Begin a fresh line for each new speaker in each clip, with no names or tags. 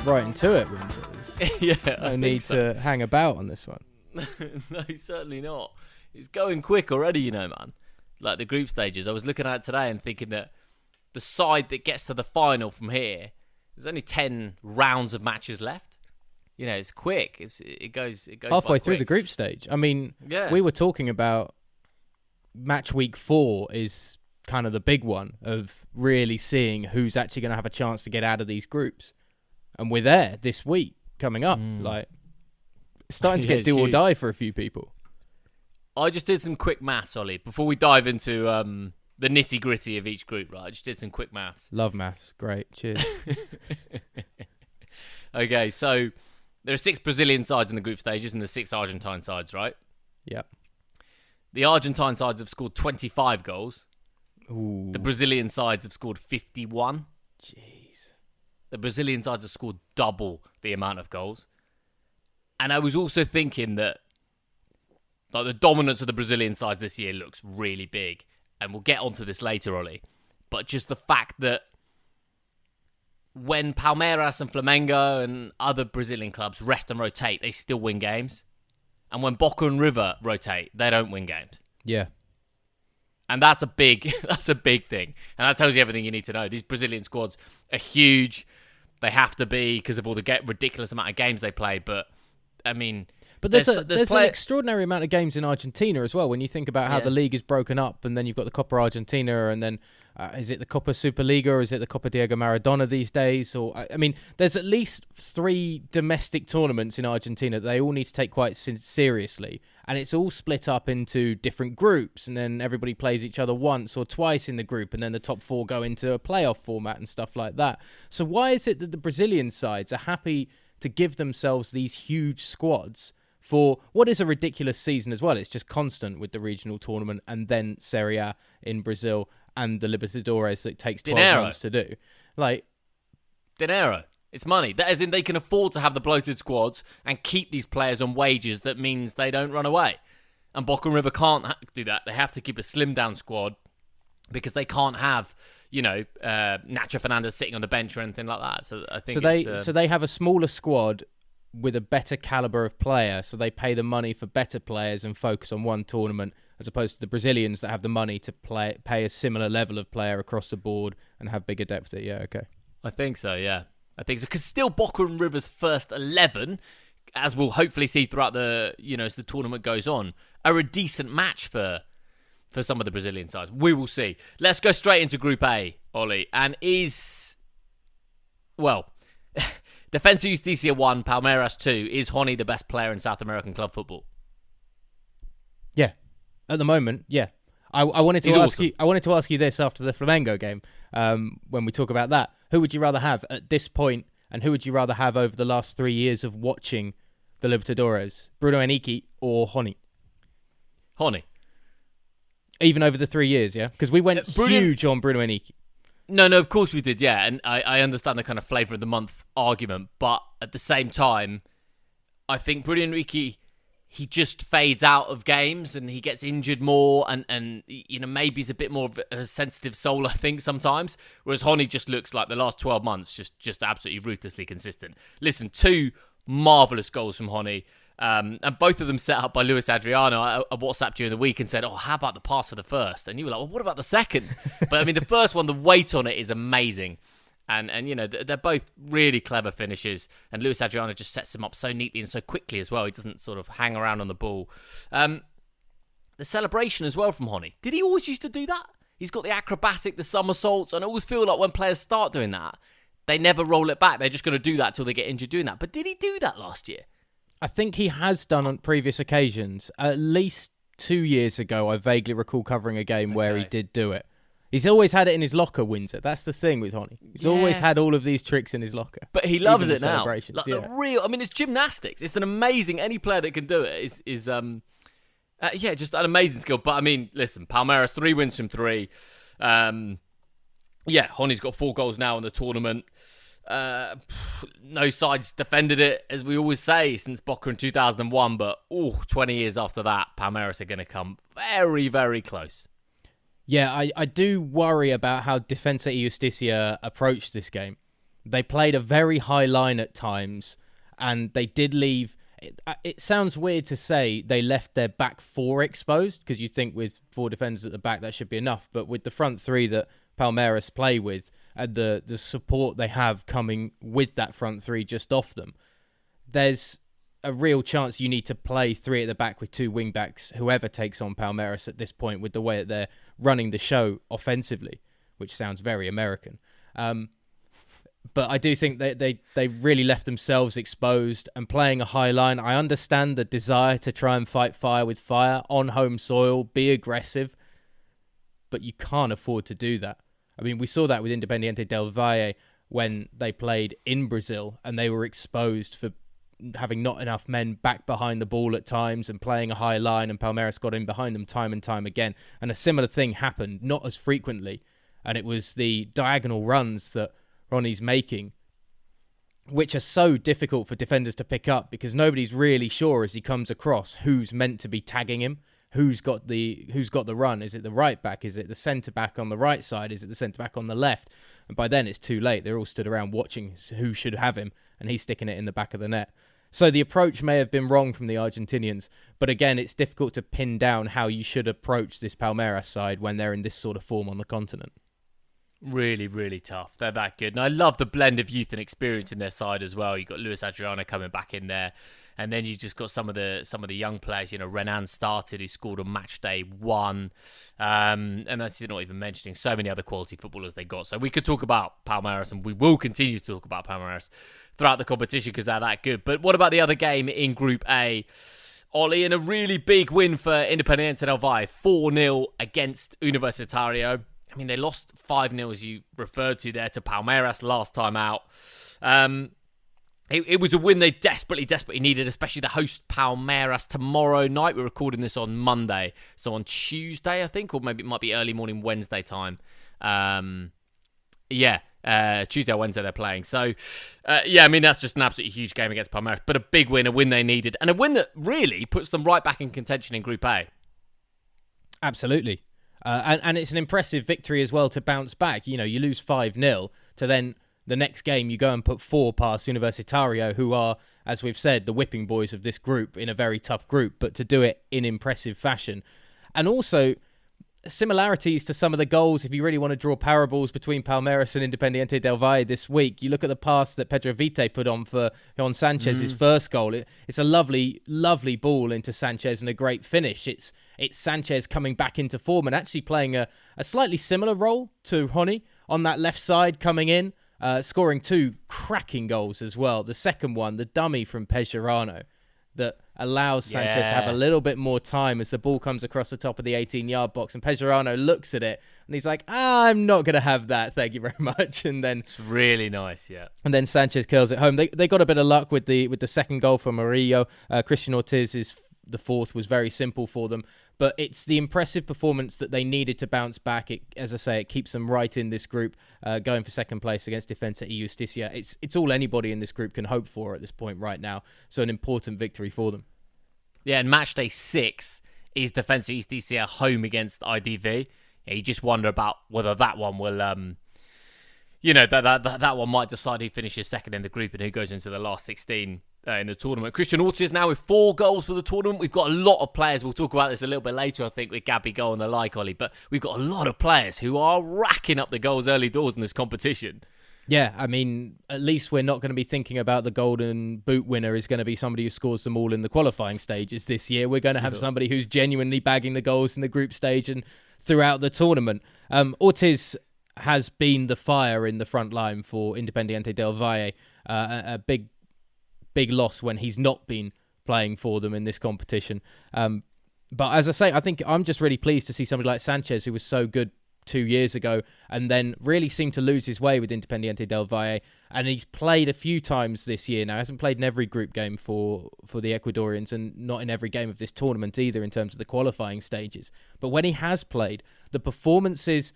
right into it, Windsor. No need to hang about on this one.
No, certainly not. It's going quick already, you know, man. Like the group stages. I was looking at it today and thinking that the side that gets to the final from here, there's only 10 rounds of matches left. You know, it's quick. It goes
halfway through the group stage. I mean, we were talking about match week 4 is kind of the big one of really seeing who's actually going to have a chance to get out of these groups. And we're there this week coming up. Like, it's starting to get do or die for a few people.
I just did some quick maths, Ollie, before we dive into the nitty gritty of each group, right? I just did some quick maths.
Love maths. Great. Cheers.
Okay, so there are 6 Brazilian sides in the group stages and the 6 Argentine sides, right?
Yep.
The Argentine sides have scored 25 goals.
Ooh.
The Brazilian sides have scored 51.
Jeez.
The Brazilian sides have scored double the amount of goals. And I was also thinking that like the dominance of the Brazilian sides this year looks really big. And we'll get onto this later, Ollie. But just the fact that when Palmeiras and Flamengo and other Brazilian clubs rest and rotate, they still win games. And when Boca and River rotate, they don't win games.
Yeah.
And that's a big thing. And that tells you everything you need to know. These Brazilian squads are huge. They have to be because of all the ridiculous amount of games they play. But, I mean...
But there's an extraordinary amount of games in Argentina as well. When you think about how the league is broken up, and then you've got the Copa Argentina, and then is it the Copa Superliga, or is it the Copa Diego Maradona these days? Or I mean, there's at least 3 domestic tournaments in Argentina that they all need to take quite seriously, and it's all split up into different groups, and then everybody plays each other once or twice in the group, and then the top 4 go into a playoff format and stuff like that. So why is it that the Brazilian sides are happy to give themselves these huge squads for what is a ridiculous season as well? It's just constant with the regional tournament and then Serie A in Brazil and the Libertadores that takes 12 months to do. Like,
dinero. It's money. That is in they can afford to have the bloated squads and keep these players on wages that means they don't run away. And Boca and River can't do that. They have to keep a slimmed down squad because they can't have, you know, Nacho Fernandez sitting on the bench or anything like that. So I think
so they have a smaller squad with a better caliber of player, so they pay the money for better players and focus on one tournament, as opposed to the Brazilians that have the money to pay a similar level of player across the board and have bigger depth. Yeah, okay.
I think so, yeah. I think so, because still Boca and River's first 11, as we'll hopefully see throughout the, you know, as the tournament goes on, are a decent match for some of the Brazilian sides. We will see. Let's go straight into Group A, Ollie, and Defensa Justicia 1, Palmeiras 2. Is Rony the best player in South American club football?
Yeah, at the moment, yeah. I wanted to ask you this after the Flamengo game. When we talk about that, who would you rather have at this point, and who would you rather have over the last 3 years of watching the Libertadores? Bruno Henrique or Rony?
Rony.
Even over the 3 years, yeah, because we went huge on Bruno Henrique.
No, of course we did, yeah. And I understand the kind of flavour of the month argument. But at the same time, I think Bruno Henrique, he just fades out of games and he gets injured more. And you know, maybe he's a bit more of a sensitive soul, I think, sometimes. Whereas Rony just looks like the last 12 months, just absolutely ruthlessly consistent. Listen, 2 marvellous goals from Rony. And both of them set up by Luis Adriano. I WhatsApped during the week and said, how about the pass for the first? And you were like, well, what about the second? But I mean, the first one, the weight on it is amazing. And you know, they're both really clever finishes. And Luis Adriano just sets them up so neatly and so quickly as well. He doesn't sort of hang around on the ball. The celebration as well from Rony. Did he always used to do that? He's got the acrobatic, the somersaults. And I always feel like when players start doing that, they never roll it back. They're just going to do that till they get injured doing that. But did he do that last year?
I think he has done on previous occasions. At least 2 years ago, I vaguely recall covering a game where he did do it. He's always had it in his locker, Windsor. That's the thing with Rony. He's always had all of these tricks in his locker.
But he loves it now. Like real. I mean, it's gymnastics. It's an amazing. Any player that can do it is just an amazing skill. But I mean, listen, Palmeiras 3 wins from 3. Rony's got 4 goals now in the tournament. No sides defended it, as we always say, since Boca in 2001. But 20 years after that, Palmeiras are going to come very, very close.
Yeah, I do worry about how Defensa y Justicia approached this game. They played a very high line at times, and they did leave. It sounds weird to say they left their back four exposed, because you think with four defenders at the back that should be enough. But with the front three that Palmeiras play with, and the support they have coming with that front three just off them, there's a real chance you need to play three at the back with two wing backs, whoever takes on Palmeiras at this point, with the way that they're running the show offensively, which sounds very American. But I do think they really left themselves exposed, and playing a high line. I understand the desire to try and fight fire with fire on home soil, be aggressive, but you can't afford to do that. I mean, we saw that with Independiente del Valle when they played in Brazil, and they were exposed for having not enough men back behind the ball at times and playing a high line, and Palmeiras got in behind them time and time again. And a similar thing happened, not as frequently, and it was the diagonal runs that Rony's making, which are so difficult for defenders to pick up, because nobody's really sure as he comes across who's meant to be tagging him, who's got the run. Is it the right back? Is it the centre back on the right side? Is it the centre back on the left? And by then it's too late. They're all stood around watching who should have him, and he's sticking it in the back of the net. So the approach may have been wrong from the Argentinians, but again, it's difficult to pin down how you should approach this Palmeiras side when they're in this sort of form on the continent.
Really, really tough. They're that good. And I love the blend of youth and experience in their side as well. You've got Luis Adriano coming back in there. And then you just got some of the young players. You know, Renan started, who scored on Matchday 1. And that's not even mentioning so many other quality footballers they got. So we could talk about Palmeiras, and we will continue to talk about Palmeiras throughout the competition because they're that good. But what about the other game in Group A? Ollie, in a really big win for Independiente del Valle, 4-0 against Universitario. I mean, they lost 5-0, as you referred to there, to Palmeiras last time out. It was a win they desperately needed, especially to host Palmeiras tomorrow night. We're recording this on Monday, so on Tuesday, I think, or maybe it might be early morning Wednesday time. Tuesday or Wednesday they're playing. So, I mean, that's just an absolutely huge game against Palmeiras, but a big win, a win they needed, and a win that really puts them right back in contention in Group A.
Absolutely. And it's an impressive victory as well to bounce back. You know, you lose 5-0 to then the next game you go and put 4 past Universitario, who are, as we've said, the whipping boys of this group in a very tough group, but to do it in impressive fashion. And also similarities to some of the goals, if you really want to draw parables between Palmeiras and Independiente del Valle this week. You look at the pass that Pedro Vite put on for Jon Sanchez's first goal. It's a lovely, lovely ball into Sanchez and a great finish. It's Sanchez coming back into form and actually playing a slightly similar role to Rony on that left side, coming in, scoring 2 cracking goals as well. The second one, the dummy from Pejerano, that allows Sanchez to have a little bit more time as the ball comes across the top of the 18-yard box, and Pejerano looks at it and he's like, I'm not going to have that, thank you very much. And then
it's really nice, yeah. And
then Sanchez curls it home. They got a bit of luck with the second goal for Murillo. Christian Ortiz's the fourth was very simple for them, but it's the impressive performance that they needed to bounce back. As I say, it keeps them right in this group, going for second place against Defensa y Justicia. It's all anybody in this group can hope for at this point right now, so an important victory for them.
Yeah, and Matchday 6 is Defensa y Justicia home against IDV. Yeah, you just wonder about whether that one will, that one might decide who finishes second in the group and who goes into the last 16 in the tournament. Christian Ortiz now with 4 goals for the tournament. We've got a lot of players. We'll talk about this a little bit later, I think, with Gabby Go and the like, Ollie. But we've got a lot of players who are racking up the goals early doors in this competition.
Yeah, I mean, at least we're not going to be thinking about the Golden Boot winner is going to be somebody who scores them all in the qualifying stages this year. We're going to have somebody who's genuinely bagging the goals in the group stage and throughout the tournament. Ortiz has been the fire in the front line for Independiente del Valle. A big loss when he's not been playing for them in this competition. But as I say, I think I'm just really pleased to see somebody like Sanchez, who was so good 2 years ago and then really seemed to lose his way with Independiente del Valle. And he's played a few times this year now. He hasn't played in every group game for the Ecuadorians and not in every game of this tournament either in terms of the qualifying stages. But when he has played, the performances,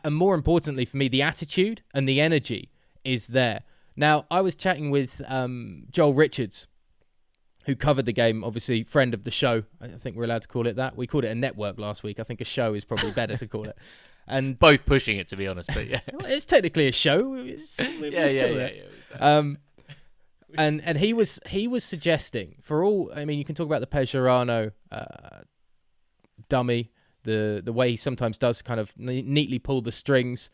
and more importantly for me, the attitude and the energy is there. Now, I was chatting with Joel Richards, who covered the game, obviously friend of the show. I think we're allowed to call it that. We called it a network last week. I think a show is probably better to call it. And
both pushing it, to be honest. But yeah,
it's technically a show. We're still there. And he was suggesting, for all, I mean, you can talk about the Pejerano dummy, the way he sometimes does kind of neatly pull the strings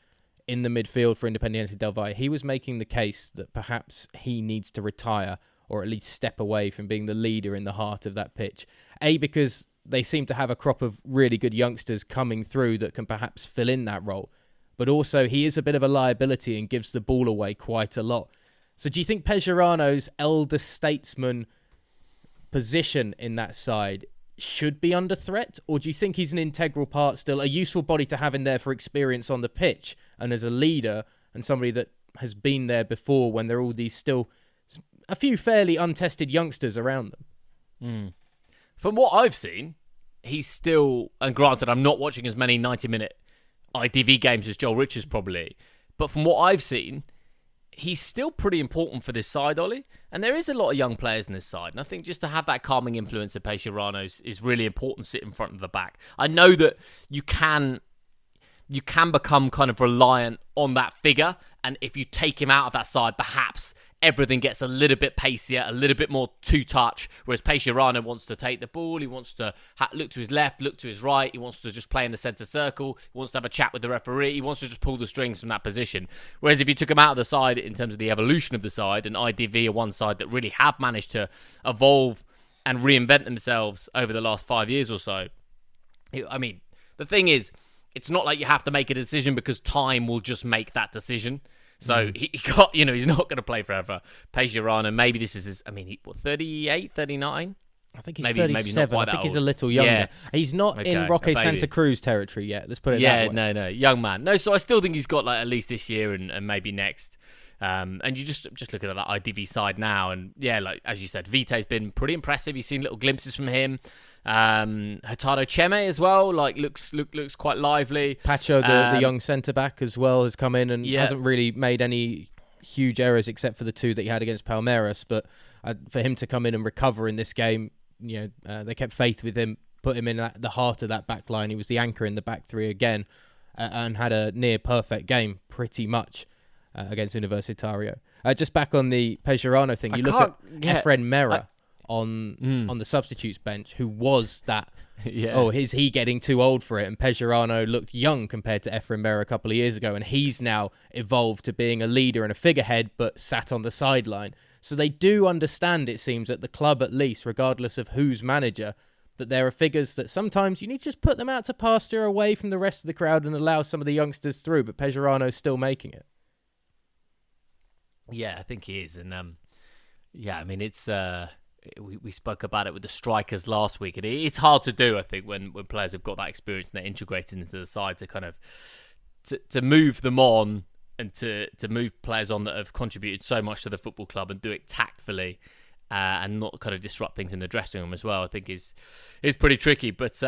in the midfield for Independiente del Valle. He was making the case that perhaps he needs to retire, or at least step away from being the leader in the heart of that pitch. Because they seem to have a crop of really good youngsters coming through that can perhaps fill in that role. But also, he is a bit of a liability and gives the ball away quite a lot. So do you think Pejerano's elder statesman position in that side should be under threat? Or do you think he's an integral part still, a useful body to have in there for experience on the pitch and as a leader and somebody that has been there before when there are all these still a few fairly untested youngsters around them?
From what I've seen, he's still, and granted, I'm not watching as many 90-minute IDV games as Joel Richards probably, but from what I've seen, he's still pretty important for this side, Ollie. And there is a lot of young players in this side. And I think just to have that calming influence of Pejerano is really important to sit in front of the back. I know that you can become kind of reliant on that figure. And if you take him out of that side, perhaps everything gets a little bit pacier, a little bit more two-touch, whereas Pejerano wants to take the ball, he wants to look to his left, look to his right, he wants to just play in the centre circle, he wants to have a chat with the referee, he wants to just pull the strings from that position. Whereas if you took him out of the side in terms of the evolution of the side, and IDV are one side that really have managed to evolve and reinvent themselves over the last 5 years or so, I mean, the thing is, it's not like you have to make a decision because time will just make that decision. So he got, he's not going to play forever. Pejerano, maybe this is his, 38, 39?
I think he's 37. I think he's a little younger. Yeah. He's not in Roque Santa Cruz territory yet. Let's put it that way.
No, young man. No, so I still think he's got at least this year and maybe next. And you just looking at that IDV side now, and as you said, Vite's been pretty impressive. You've seen little glimpses from him. Hurtado Cheme as well, looks quite lively.
Pacho, the young centre back as well, has come in and hasn't really made any huge errors except for the two that he had against Palmeiras. But for him to come in and recover in this game, they kept faith with him, put him in the heart of that back line. He was the anchor in the back three again, and had a near perfect game pretty much against Universitario. Just back on the Pejerano thing, you look at Efren Mera on the substitutes bench, who was that, is he getting too old for it? And Pejerano looked young compared to Efren Mera a couple of years ago, and he's now evolved to being a leader and a figurehead, but sat on the sideline. So they do understand, it seems, at the club at least, regardless of who's manager, that there are figures that sometimes you need to just put them out to pasture away from the rest of the crowd and allow some of the youngsters through, but Pejerano's still making it.
Yeah, I think he is. And it's... We spoke about it with the strikers last week, and it's hard to do, I think, when players have got that experience and they're integrated into the side to kind of to move them on and to move players on that have contributed so much to the football club and do it tactfully and not kind of disrupt things in the dressing room as well. I think is pretty tricky, but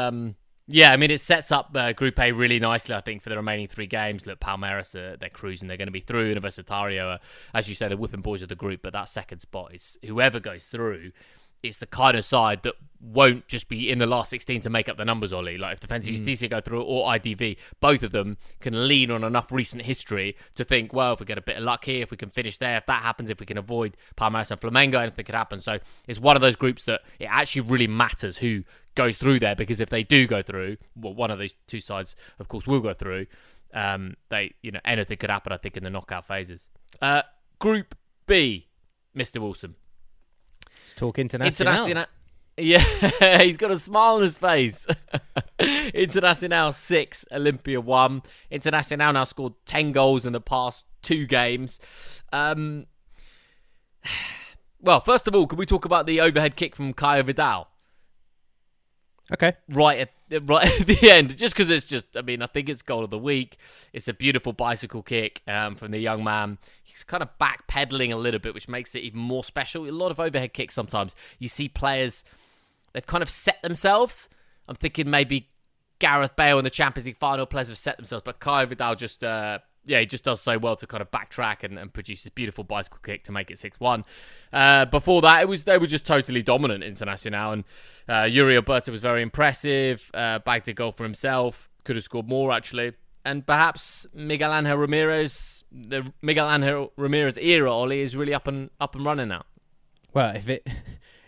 it sets up Group A really nicely, I think, for the remaining three games. Look, Palmeiras, they're cruising. They're going to be through. Universitario, as you say, the whipping boys of the group. But that second spot is whoever goes through. It's the kind of side that won't just be in the last 16 to make up the numbers, Ollie. Like if Defensa Justicia go through or IDV, both of them can lean on enough recent history to think, well, if we get a bit of luck here, if we can finish there, if that happens, if we can avoid Palmeiras and Flamengo, anything could happen. So it's one of those groups that it actually really matters who goes through there, because if they do go through, well, one of those two sides, of course, will go through. Anything could happen, I think, in the knockout phases. Group B, Mr. Wilson.
Let's talk Internacional.
Yeah, he's got a smile on his face. Internacional 6, Olympia 1. Internacional now scored 10 goals in the past 2 games. Well, first of all, can we talk about the overhead kick from Caio Vidal?
Okay.
Right at the end, just because it's just, I think it's goal of the week. It's a beautiful bicycle kick from the young man. He's kind of backpedaling a little bit, which makes it even more special. A lot of overhead kicks sometimes. You see players, they've kind of set themselves. I'm thinking maybe Gareth Bale in the Champions League final, players have set themselves, but Caio Vidal just... he just does so well to kind of backtrack and produce this beautiful bicycle kick to make it 6-1. Before that, they were just totally dominant, Internacional, and Yuri Alberto was very impressive, bagged a goal for himself, could have scored more, actually. and perhaps the Miguel Angel Ramirez era, Ollie, is really up and running now.
Well, if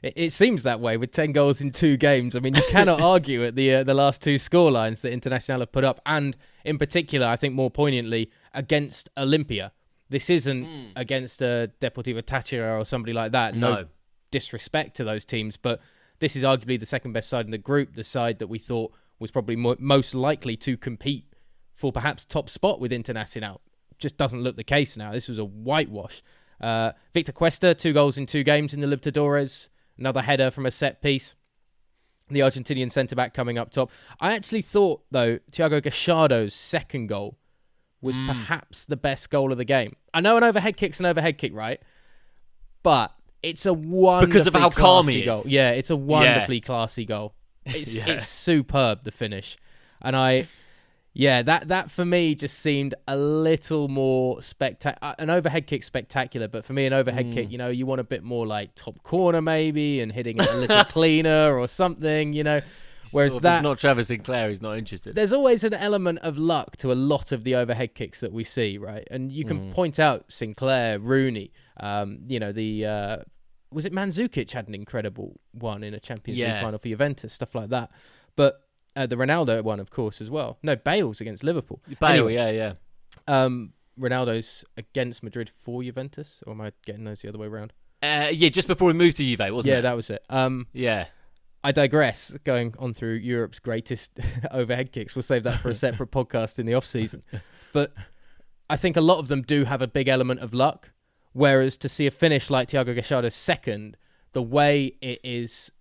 it seems that way with 10 goals in 2 games. I mean, you cannot argue at the last 2 scorelines that Internacional have put up, and in particular, I think more poignantly, against Olimpia. This isn't against Deportivo Táchira or somebody like that. No disrespect to those teams, but this is arguably the second best side in the group, the side that we thought was probably most likely to compete for perhaps top spot with Internacional. Just doesn't look the case now. This was a whitewash. Victor Cuesta, 2 goals in 2 games in the Libertadores. Another header from a set piece. The Argentinian centre-back coming up top. I actually thought, though, Thiago Gallardo's second goal was perhaps the best goal of the game. I know an overhead kick's an overhead kick, right? But it's a wonderfully
because of how calm he is.
Goal. Yeah, it's a wonderfully classy goal. It's superb, the finish. And that for me just seemed a little more spectacular. An overhead kick spectacular, but for me, an overhead kick, you want a bit more like top corner maybe and hitting it a little cleaner or something, Whereas
if it's not Trevor Sinclair, he's not interested.
There's always an element of luck to a lot of the overhead kicks that we see, right? And you can point out Sinclair, Rony, was it Mandzukic had an incredible one in a Champions League final for Juventus, stuff like that. But the Ronaldo one, of course, as well. No, Bale's against Liverpool.
Bale,
Ronaldo's against Madrid for Juventus, or am I getting those the other way around?
Just before he moved to Juve, wasn't it?
Yeah, that was it.
Yeah.
I digress, going on through Europe's greatest overhead kicks. We'll save that for a separate podcast in the off-season. But I think a lot of them do have a big element of luck, whereas to see a finish like Thiago Gallardo's second, the way it is...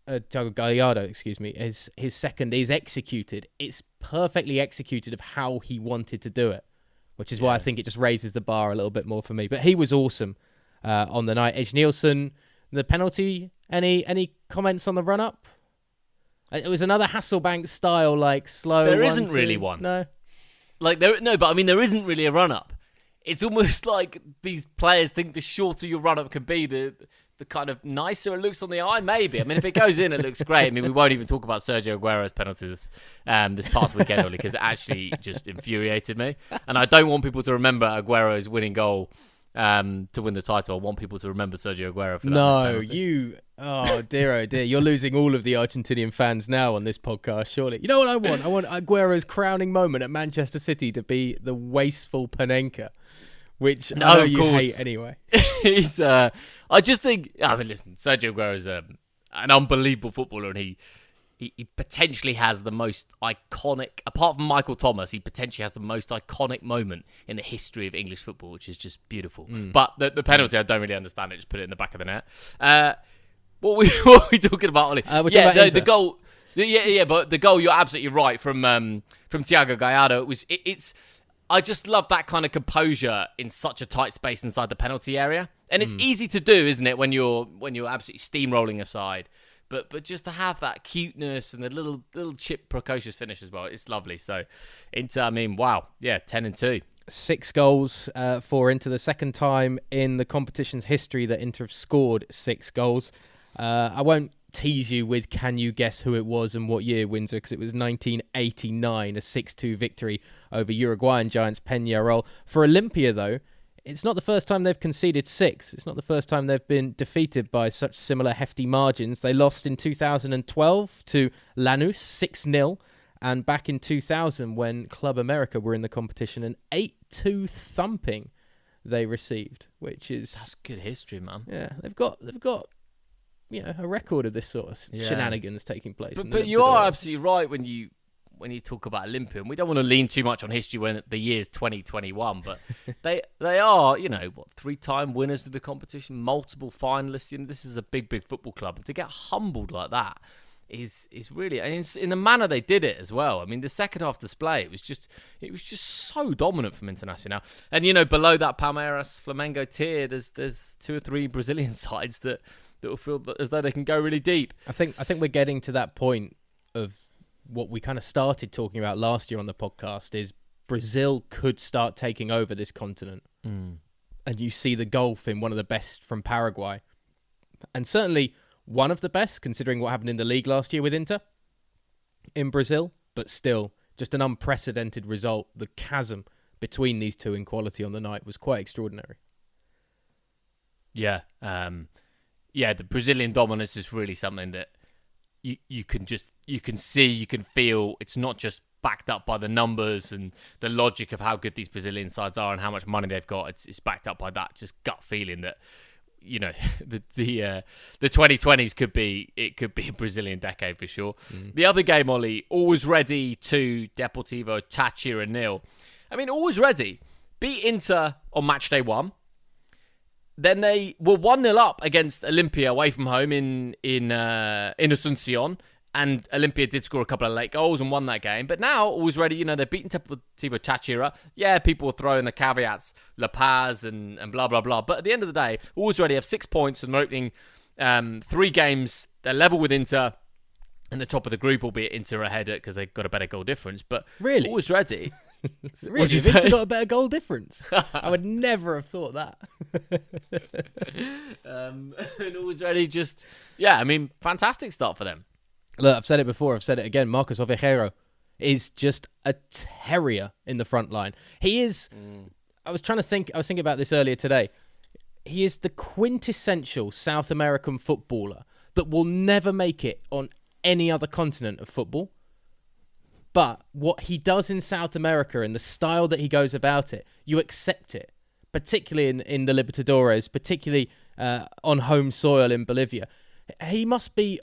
Thiago Gallardo, his second is executed. It's perfectly executed of how he wanted to do it, which is why I think it just raises the bar a little bit more for me. But he was awesome on the night. Edge Nielsen, the penalty, any comments on the run-up? It was another Hasselbank style, like slow.
There isn't really one.
No.
But I mean, there isn't really a run-up. It's almost like these players think the shorter your run-up can be, the kind of nicer it looks on the eye, maybe. I mean, if it goes in, it looks great. I mean, we won't even talk about Sergio Aguero's penalties this past weekend, only because it actually just infuriated me. And I don't want people to remember Aguero's winning goal to win the title. I want people to remember Sergio Aguero for that.
Oh dear, you're losing all of the Argentinian fans now on this podcast, surely. You know what I want? I want Aguero's crowning moment at Manchester City to be the wasteful Panenka, which I know you hate anyway.
He's... I just think... I mean, listen, Sergio Aguero is an unbelievable footballer, and he potentially has the most iconic... Apart from Michael Thomas, he potentially has the most iconic moment in the history of English football, which is just beautiful. But the penalty, I don't really understand it. Just put it in the back of the net. What are we talking about, Ollie? The goal... but the goal, you're absolutely right, from Thiago Gallardo. It's... I just love that kind of composure in such a tight space inside the penalty area. And it's easy to do, isn't it, when you're absolutely steamrolling aside. But just to have that cuteness and the little chip precocious finish as well, it's lovely. So Inter, I mean, wow. Yeah, 10-2.
6 goals for Inter, the second time in the competition's history that Inter have scored 6 goals. I won't tease you with can you guess who it was and what year, Windsor, because it was 1989, a 6-2 victory over Uruguayan giants Peñarol. For Olimpia, though, it's not the first time they've conceded 6. It's not the first time they've been defeated by such similar hefty margins. They lost in 2012 to Lanús 6-0, and back in 2000 when Club America were in the competition, an 8-2 thumping they received, which is...
That's good history, man.
Yeah, they've got a record of this sort of shenanigans taking place.
But you are absolutely right when you talk about Olympia. And we don't want to lean too much on history when the year's 2021, but they are, 3-time winners of the competition, multiple finalists. This is a big football club. And to get humbled like that is really, and in the manner they did it as well. I mean, the second half display, it was just so dominant from Internacional. And below that Palmeiras Flamengo tier, there's 2 or 3 Brazilian sides that will feel as though they can go really deep.
I think we're getting to that point of what we kind of started talking about last year on the podcast, is Brazil could start taking over this continent. And you see the gulf in one of the best from Paraguay. And certainly one of the best, considering what happened in the league last year with Inter in Brazil, but still just an unprecedented result. The chasm between these two in quality on the night was quite extraordinary.
Yeah. The Brazilian dominance is really something that you can see, you can feel. It's not just backed up by the numbers and the logic of how good these Brazilian sides are and how much money they've got. It's backed up by that just gut feeling that, you know, the 2020s could be a Brazilian decade for sure. The other game, Ollie, Always Ready 2, Deportivo Táchira 0. I mean, Always Ready beat Inter on Matchday 1. Then they were 1-0 up against Olimpia away from home in Asunción. And Olimpia did score a couple of late goals and won that game. But now, Always Ready, you know, they're beating Deportivo Táchira. Yeah, people will throw in the caveats, La Paz and blah, blah, blah. But at the end of the day, Always Ready have 6 points from their opening 3 games. They're level with Inter in the top of the group, albeit Inter ahead because they've got a better goal difference. But
really?
Always Ready.
Really? What, do you think Inter got a better goal difference? I would never have thought that.
And Always Ready just, yeah, I mean, fantastic start for them.
Look, I've said it before, I've said it again. Marcos Ovejero is just a terrier in the front line. He is, I was thinking about this earlier today. He is the quintessential South American footballer that will never make it on any other continent of football. But what he does in South America and the style that he goes about it, you accept it, particularly in the Libertadores, particularly on home soil in Bolivia. He must be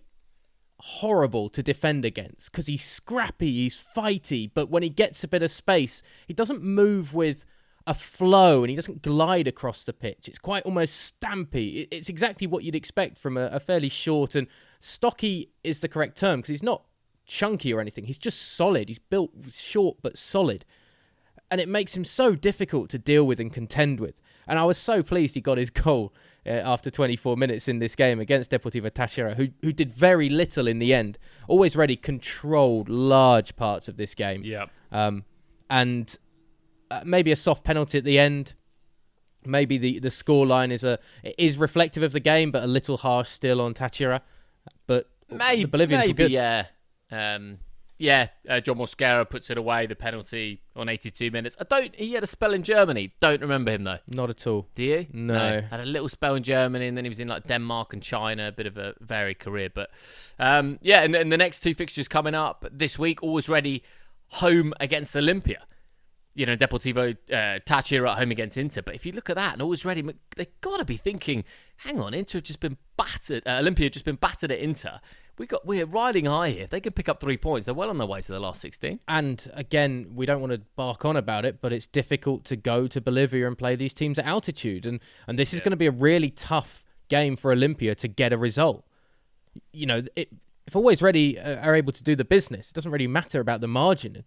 horrible to defend against because he's scrappy, he's fighty, but when he gets a bit of space, he doesn't move with a flow and he doesn't glide across the pitch. It's quite almost stampy. It's exactly what you'd expect from a fairly short and stocky is the correct term because he's not chunky or anything. He's just solid. He's built short but solid. And it makes him so difficult to deal with and contend with. And I was so pleased he got his goal after 24 minutes in this game against Deportivo Táchira, who did very little in the end. Always Ready controlled large parts of this game.
Yeah.
And maybe a soft penalty at the end. Maybe the scoreline is reflective of the game, but a little harsh still on Táchira. But the Bolivians were good.
Yeah. John Mosquera puts it away, the penalty on 82 minutes. He had a spell in Germany. Don't remember him though.
Not at all.
Do you?
No.
Had a little spell in Germany and then he was in like Denmark and China, a bit of a varied career. But and the next 2 fixtures coming up this week, Always Ready home against Olimpia. You know, Deportivo Táchira at home against Inter. But if you look at that and Always Ready, they've got to be thinking, hang on, Inter have just been battered. Olimpia have just been battered at Inter. We're riding high here. If they can pick up 3 points, they're well on their way to the last 16.
And again, we don't want to bark on about it, but it's difficult to go to Bolivia and play these teams at altitude. And this is going to be a really tough game for Olimpia to get a result. You know, if Always Ready are able to do the business, it doesn't really matter about the margin.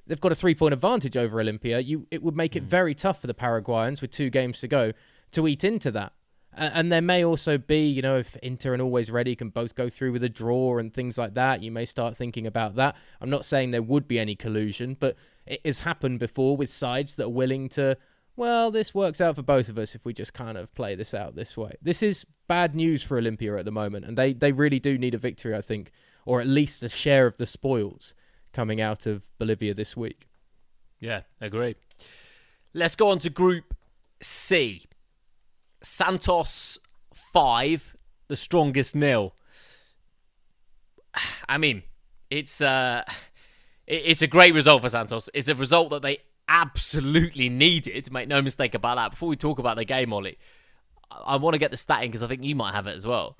They've got a 3-point advantage over Olimpia. It would make it very tough for the Paraguayans with 2 games to go to eat into that. And there may also be, you know, if Inter and Always Ready can both go through with a draw and things like that, you may start thinking about that. I'm not saying there would be any collusion, but it has happened before with sides that are willing to, well, this works out for both of us if we just kind of play this out this way. This is bad news for Olimpia at the moment, and they really do need a victory, I think, or at least a share of the spoils coming out of Bolivia this week.
Yeah, agree. Let's go on to Group C. Santos 5, the strongest 0. I mean, it's a great result for Santos. It's a result that they absolutely needed. Make no mistake about that. Before we talk about the game, Ollie, I want to get the stat in because I think you might have it as well.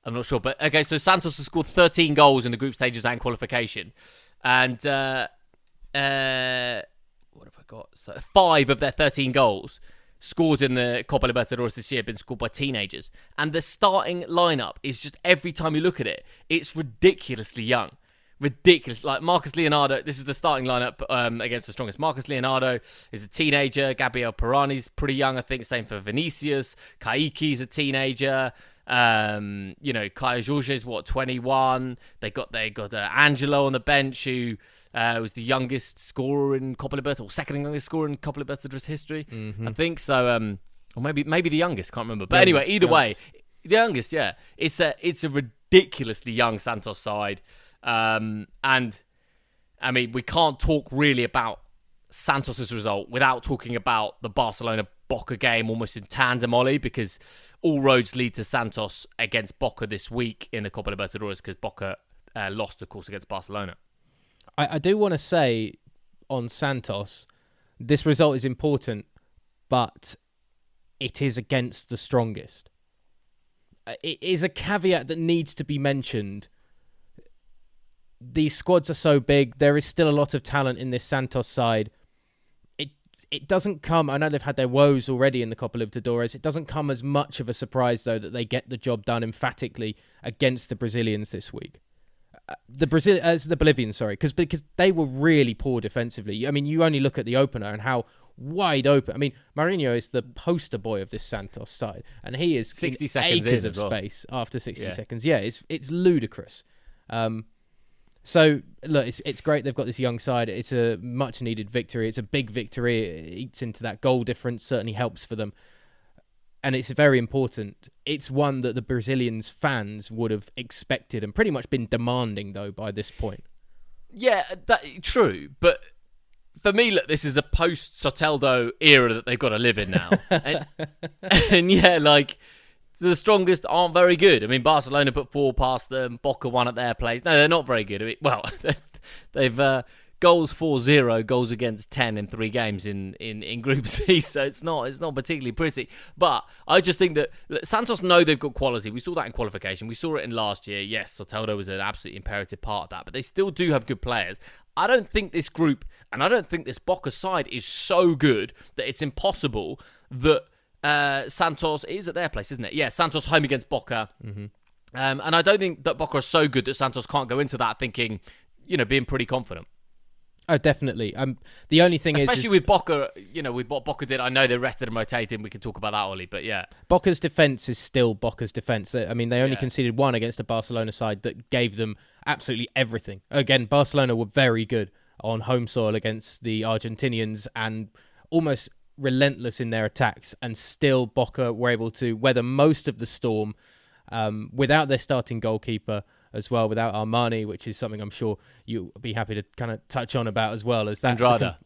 I'm not sure, but okay. So Santos has scored 13 goals in the group stages and qualification, and what have I got? So 5 of their 13 goals scored in the Copa Libertadores this year have been scored by teenagers. And the starting lineup is just, every time you look at it, it's ridiculously young. Ridiculous. Like Marcus Leonardo, this is the starting lineup against the strongest. Marcus Leonardo is a teenager. Gabriel Perani's pretty young, I think. Same for Vinicius. Kaiki's a teenager. Kaya Jorge's 21. They got Angelo on the bench, who was the youngest scorer in Copa Libertadores, or second youngest scorer in Copa Libertadores history, I think. So, or maybe the youngest, can't remember. But anyway, either way, the youngest. Yeah, it's a ridiculously young Santos side, and I mean, we can't talk really about Santos' result without talking about the Barcelona-Boca game almost in tandem, Ollie, because all roads lead to Santos against Boca this week in the Copa Libertadores because Boca lost, of course, against Barcelona.
I do want to say on Santos, this result is important, but it is against the strongest. It is a caveat that needs to be mentioned. These squads are so big. There is still a lot of talent in this Santos side. It doesn't come... I know they've had their woes already in the Copa Libertadores. It doesn't come as much of a surprise, though, that they get the job done emphatically against the Brazilians this week. The Bolivians, sorry, because they were really poor defensively. I mean, you only look at the opener and how wide open. I mean, Marinho is the poster boy of this Santos side, and he is
60 seconds
acres of space after 60 seconds. Yeah, it's ludicrous. So, look, it's great they've got this young side. It's a much-needed victory. It's a big victory. It eats into that goal difference, certainly helps for them. And it's very important. It's one that the Brazilians fans would have expected and pretty much been demanding, though, by this point.
Yeah, true. But for me, look, this is a post-Soteldo era that they've got to live in now. and yeah, like... The strongest aren't very good. I mean, Barcelona put 4 past them. Boca won at their place. No, they're not very good. I mean, well, they've goals 4-0, goals against 10 in 3 games in Group C. So it's not particularly pretty. But I just think that Santos know they've got quality. We saw that in qualification. We saw it in last year. Yes, Soteldo was an absolutely imperative part of that. But they still do have good players. I don't think this group, and I don't think this Boca side is so good that it's impossible that Santos is at their place, isn't it? Yeah, Santos home against Boca. Mm-hmm. And I don't think that Boca is so good that Santos can't go into that thinking, being pretty confident.
Oh, definitely. The only thing
especially with Boca, with what Boca did, I know they rested and rotated. We can talk about that, Ollie, but yeah.
Boca's defence is still Boca's defence. I mean, they only conceded 1 against a Barcelona side that gave them absolutely everything. Again, Barcelona were very good on home soil against the Argentinians and almost relentless in their attacks, and still Boca were able to weather most of the storm without their starting goalkeeper as well, without Armani, which is something I'm sure you'll be happy to kind of touch on about as well as that Andrada,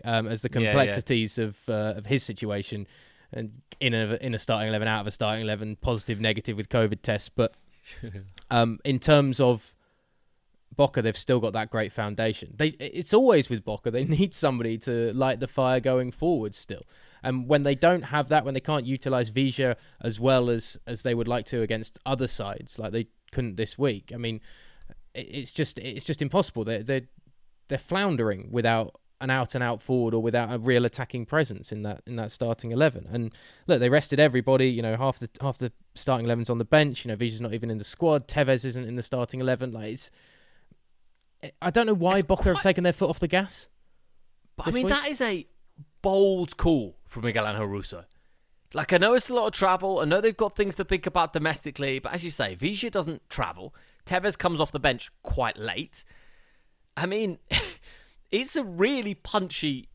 as the complexities of his situation and in a starting 11, out of a starting 11, positive, negative with COVID tests. But in terms of Boca, they've still got that great foundation. It's always with Boca. They need somebody to light the fire going forward still. And when they don't have that, when they can't utilise Vija as well as they would like to against other sides, like they couldn't this week, I mean, it's just impossible. They're floundering without an out-and-out forward or without a real attacking presence in that starting 11. And look, they rested everybody. Half the starting 11's on the bench. Vija's not even in the squad. Tevez isn't in the starting 11. I don't know why Boca have taken their foot off the gas.
But I mean, that is a bold call from Miguel Angel Russo. I know it's a lot of travel. I know they've got things to think about domestically. But as you say, Vija doesn't travel. Tevez comes off the bench quite late. I mean, it's a really punchy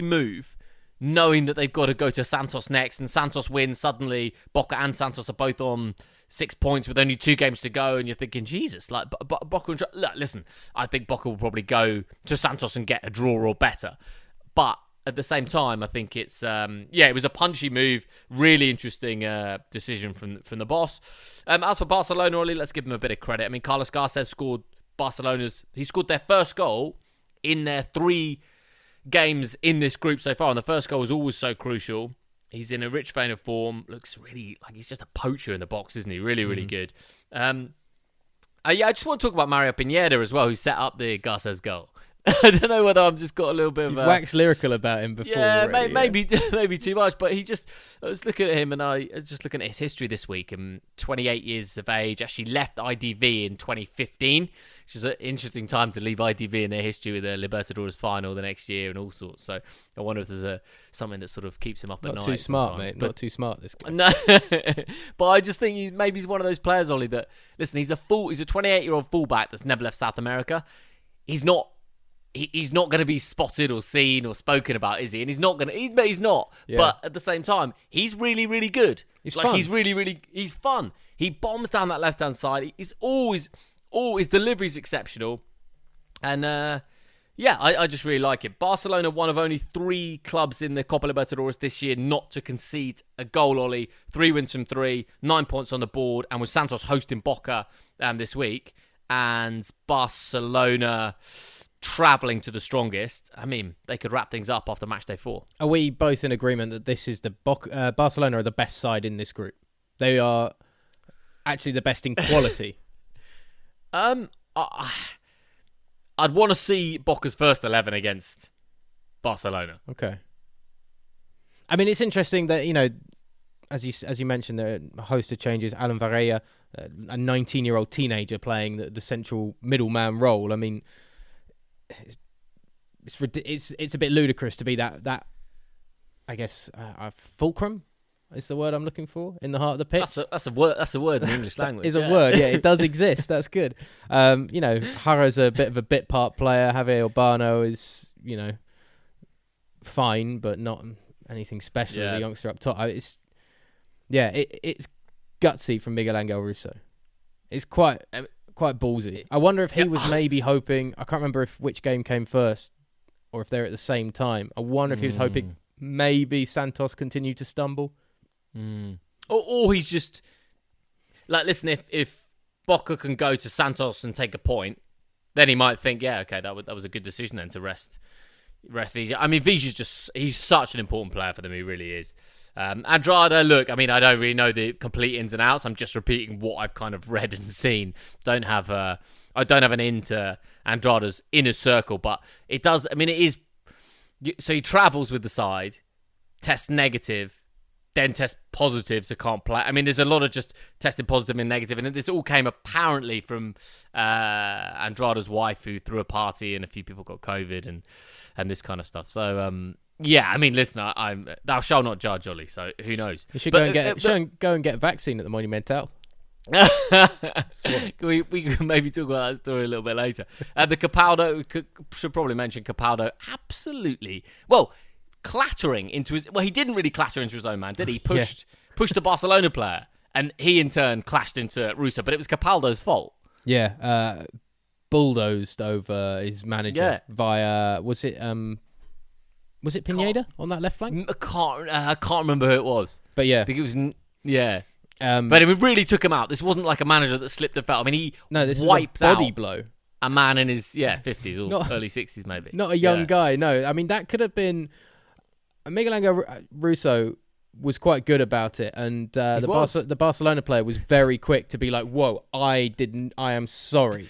move, knowing that they've got to go to Santos next, and Santos wins. Suddenly, Boca and Santos are both on 6 points with only 2 games to go, and you're thinking, Jesus, Boca and... Listen, I think Boca will probably go to Santos and get a draw or better. But at the same time, I think it's... it was a punchy move. Really interesting decision from the boss. As for Barcelona, Ollie, let's give them a bit of credit. I mean, Carlos Garces scored he scored their first goal in their 3 games in this group so far, and the first goal was always so crucial. He's in a rich vein of form. Looks really like he's just a poacher in the box, isn't he? Really, really good. I just want to talk about Mario Pineida as well, who set up the Garces goal. I don't know whether I've just got a little bit of
wax lyrical about him before.
Yeah, maybe too much. But I was looking at him, and I was just looking at his history this week. 28 years of age, actually left IDV in 2015, which is an interesting time to leave IDV in their history with a Libertadores final the next year and all sorts. So I wonder if there's something that sort of keeps him up at night.
Not too smart, mate. Not too smart, this guy.
No, but I just think he's one of those players, Ollie, that, listen, he's a 28-year-old fullback that's never left South America. He's not going to be spotted or seen or spoken about, is he? And he's not. Yeah. But at the same time, he's really, really good.
He's fun.
He's fun. He bombs down that left-hand side. His delivery's exceptional. And I just really like it. Barcelona, one of only 3 clubs in the Copa Libertadores this year not to concede a goal, Ollie. 3 wins from 3, 9 points on the board, and with Santos hosting Boca this week, and Barcelona travelling to the strongest, I mean, they could wrap things up after match day 4.
Are we both in agreement that this is Barcelona are the best side in this group? They are actually the best in quality.
I'd want to see Boca's first 11 against Barcelona.
Okay. I mean, it's interesting that, as you mentioned, there are a host of changes. Alan Varela, a 19-year-old teenager playing the central middleman role. I mean, it's a bit ludicrous to be that I guess fulcrum is the word I'm looking for, in the heart of the pitch.
That's a word in the English language.
Is a word, yeah. It does exist. That's good. Jara's a bit of a bit part player. Javier Urbano is, fine, but not anything special as a youngster up top. It's gutsy from Miguel Angel Russo. It's quite ballsy. I wonder if he was maybe hoping. I can't remember which game came first, or if they're at the same time. I wonder if he was hoping maybe Santos continued to stumble.
Or he's just like, listen, if Boca can go to Santos and take a point, then he might think, that was a good decision then to rest Villa. I mean, Villa's he's such an important player for them. He really is. Andrada, look, I mean, I don't really know the complete ins and outs. I'm just repeating what I've kind of read and seen. I don't have an into Andrada's inner circle, but it does. I mean, it is. So he travels with the side, tests negative, then tests positive, so can't play. I mean, there's a lot of just testing positive and negative, and this all came apparently from Andrada's wife, who threw a party and a few people got COVID and this kind of stuff. So, I mean, listen, thou shalt not judge, Ollie. So who knows?
You should go and get a vaccine at the Monumental.
we can maybe talk about that story a little bit later. The Capaldo, should probably mention Capaldo. Absolutely, clattering into his. Well, he didn't really clatter into his own man, did he? Pushed a Barcelona player, and he in turn clashed into Russo. But it was Capaldo's fault.
Yeah, bulldozed over his manager via. Was it Pineida on that left flank?
I can't remember who it was.
But yeah,
I think it was. Yeah. But it really took him out. This wasn't like a manager that slipped and fell. I mean,
this
wiped
was a body
out
blow.
A man in his 50s or early 60s maybe.
Not a young guy, no. I mean, that could have been... Miguel Angel Russo was quite good about it, and the Barcelona player was very quick to be like, whoa, I am sorry.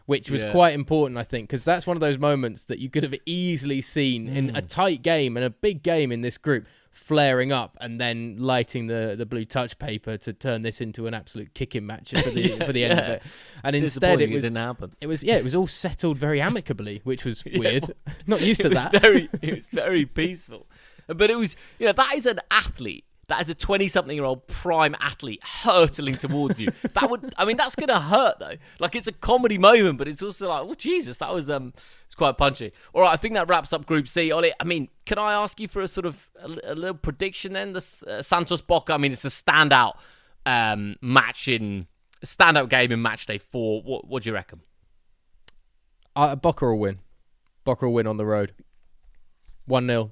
Which was quite important, I think, because that's one of those moments that you could have easily seen in a tight game and a big game in this group, flaring up and then lighting the blue touch paper to turn this into an absolute kicking match for the end of it. And instead, it didn't happen. It was all settled very amicably, which was weird. Not used to that.
It was very peaceful, but it was that is an athlete. That is a 20-something-year-old prime athlete hurtling towards you. That's going to hurt, though. Like, it's a comedy moment, but it's also like, oh, Jesus, that was it's quite punchy. All right, I think that wraps up Group C. Ollie, I mean, can I ask you for a sort of a little prediction then? The Santos Boca, I mean, it's a standout standout game in match day 4. What do you reckon?
Boca will win. Boca will win on the road. 1-0.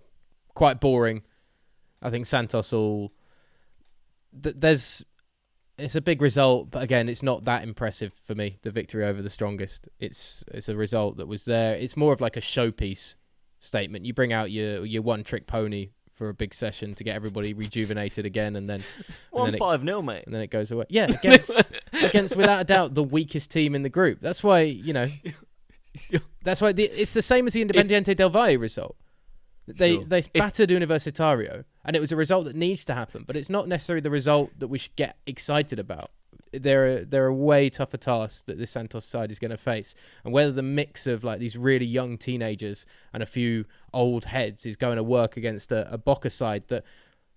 Quite boring. I think Santos will... It's a big result, but again, it's not that impressive for me, the victory over the strongest. It's a result that was there. It's more of like a showpiece statement. You bring out your one-trick pony for a big session to get everybody rejuvenated again, and then...
1-5-0, mate.
And then it goes away. Yeah, against without a doubt, the weakest team in the group. That's why, That's why it's the same as the Independiente del Valle result. They battered Universitario, and it was a result that needs to happen, but it's not necessarily the result that we should get excited about. There are way tougher tasks that this Santos side is going to face, and whether the mix of like these really young teenagers and a few old heads is going to work against a Boca side that,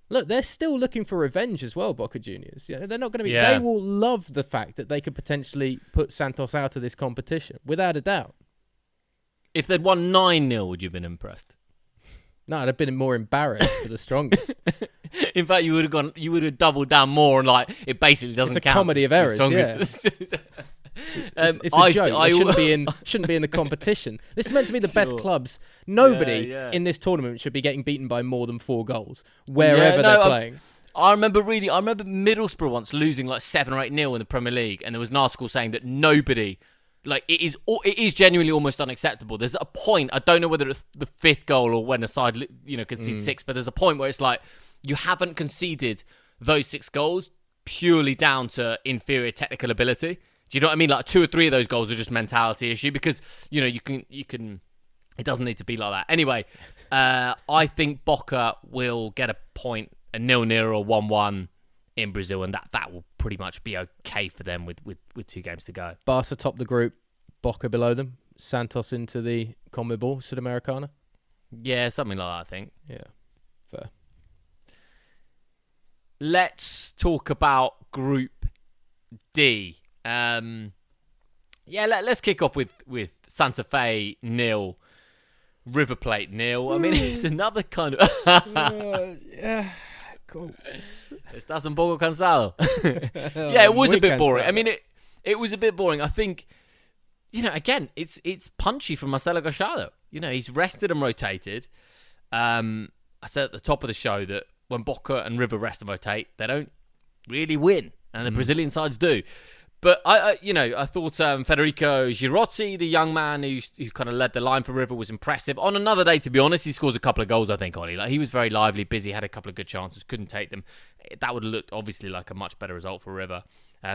look, they're still looking for revenge as well, Boca Juniors. They're not going to be... Yeah. They will love the fact that they could potentially put Santos out of this competition, without a doubt.
If they'd won 9-0, would you have been impressed?
No, I'd have been more embarrassed for the strongest.
In fact, you would have doubled down more, and like it basically doesn't count.
It's a comedy of errors, yeah. It's a joke. I shouldn't be in the competition. This is meant to be the best clubs. Nobody in this tournament should be getting beaten by more than 4 goals wherever they're playing.
I remember Middlesbrough once losing like 7 or 8-0 in the Premier League, and there was an article saying that nobody, like, it is genuinely almost unacceptable. There's a point, I don't know whether it's the 5th goal or when a side, concedes 6, but there's a point where it's like you haven't conceded those 6 goals purely down to inferior technical ability. Do you know what I mean? Like 2 or 3 of those goals are just mentality issue because, you can, it doesn't need to be like that. Anyway, I think Boca will get a point, a 0-0 or 1-1 in Brazil, and that will pretty much be okay for them with 2 games to go.
Barca top the group, Boca below them, Santos into the CONMEBOL Sudamericana.
Yeah, something like that, I think.
Yeah, fair.
Let's talk about Group D. Let's kick off with Santa Fe 0, River Plate 0. I mean, it's another kind of...
yeah, cool.
Estás un poco cansado. Yeah, it was a bit boring. I mean, it was a bit boring. I think, again, it's punchy from Marcelo Gallardo. He's rested and rotated. I said at the top of the show that when Boca and River rest and rotate, they don't really win, and the Brazilian sides do. But I thought Federico Girotti, the young man who kind of led the line for River, was impressive. On another day, to be honest, he scores a couple of goals, I think, Ollie. Like, he was very lively, busy, had a couple of good chances, couldn't take them. That would have looked, obviously, like a much better result for River.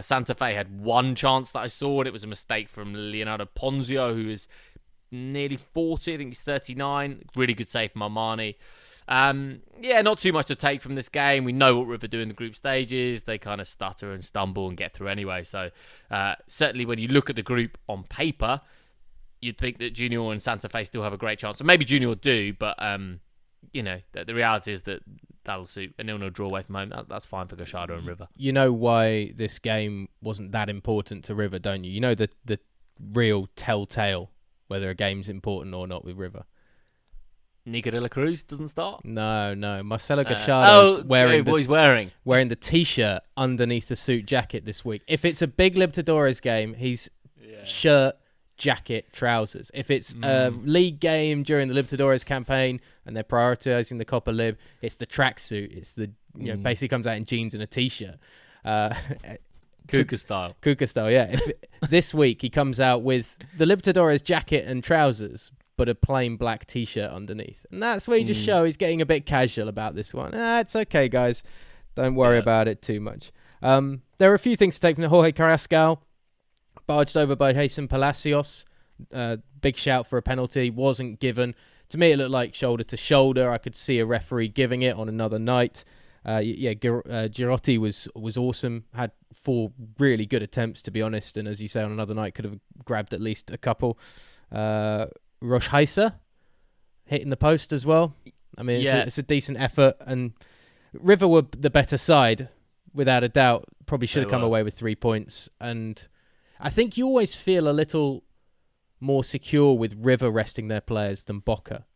Santa Fe had 1 chance that I saw, and it was a mistake from Leonardo Ponzio, who is nearly 40. I think he's 39. Really good save from Armani. Not too much to take from this game. We know what River do in the group stages. They kind of stutter and stumble and get through anyway. So certainly when you look at the group on paper, you'd think that Junior and Santa Fe still have a great chance. And maybe Junior do, but the reality is that that'll suit a 0-0 draw away from home. That's fine for Gallardo and River.
You know why this game wasn't that important to River, don't you? You know the real telltale whether a game's important or not with River.
Nico de la Cruz doesn't start?
No. Marcelo Gallardo's wearing the T-shirt underneath the suit jacket this week. If it's a big Libertadores game, he's shirt, jacket, trousers. If it's a league game during the Libertadores campaign and they're prioritizing the Copa Lib, it's the tracksuit. It's the basically comes out in jeans and a T-shirt.
Cuca style,
yeah. This week he comes out with the Libertadores jacket and trousers, but a plain black T-shirt underneath. And that's where you just show he's getting a bit casual about this one. It's okay, guys. Don't worry about it too much. There are a few things to take from the Jorge Carrascal. Barged over by Jason Palacios. Big shout for a penalty. Wasn't given. To me, it looked like shoulder to shoulder. I could see a referee giving it on another night. Girotti was awesome. Had 4 really good attempts, to be honest. And as you say, on another night, could have grabbed at least a couple. Rochheisa hitting the post as well. I mean, it's a decent effort, and River were the better side, without a doubt. Probably should have come away with 3 points, and I think you always feel a little more secure with River resting their players than Boca,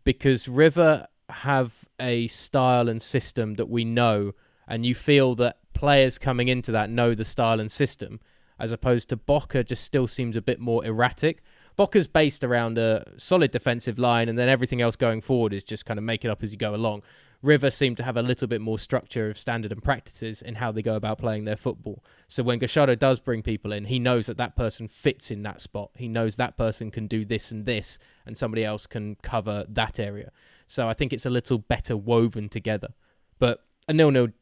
because River have a style and system that we know, and you feel that players coming into that know the style and system, as opposed to Boca just still seems a bit more erratic. Boca's based around a solid defensive line, and then everything else going forward is just kind of make it up as you go along. River seem to have a little bit more structure of standard and practices in how they go about playing their football. So when Gallardo does bring people in, he knows that person fits in that spot. He knows that person can do this, and somebody else can cover that area. So I think it's a little better woven together. But a 0-0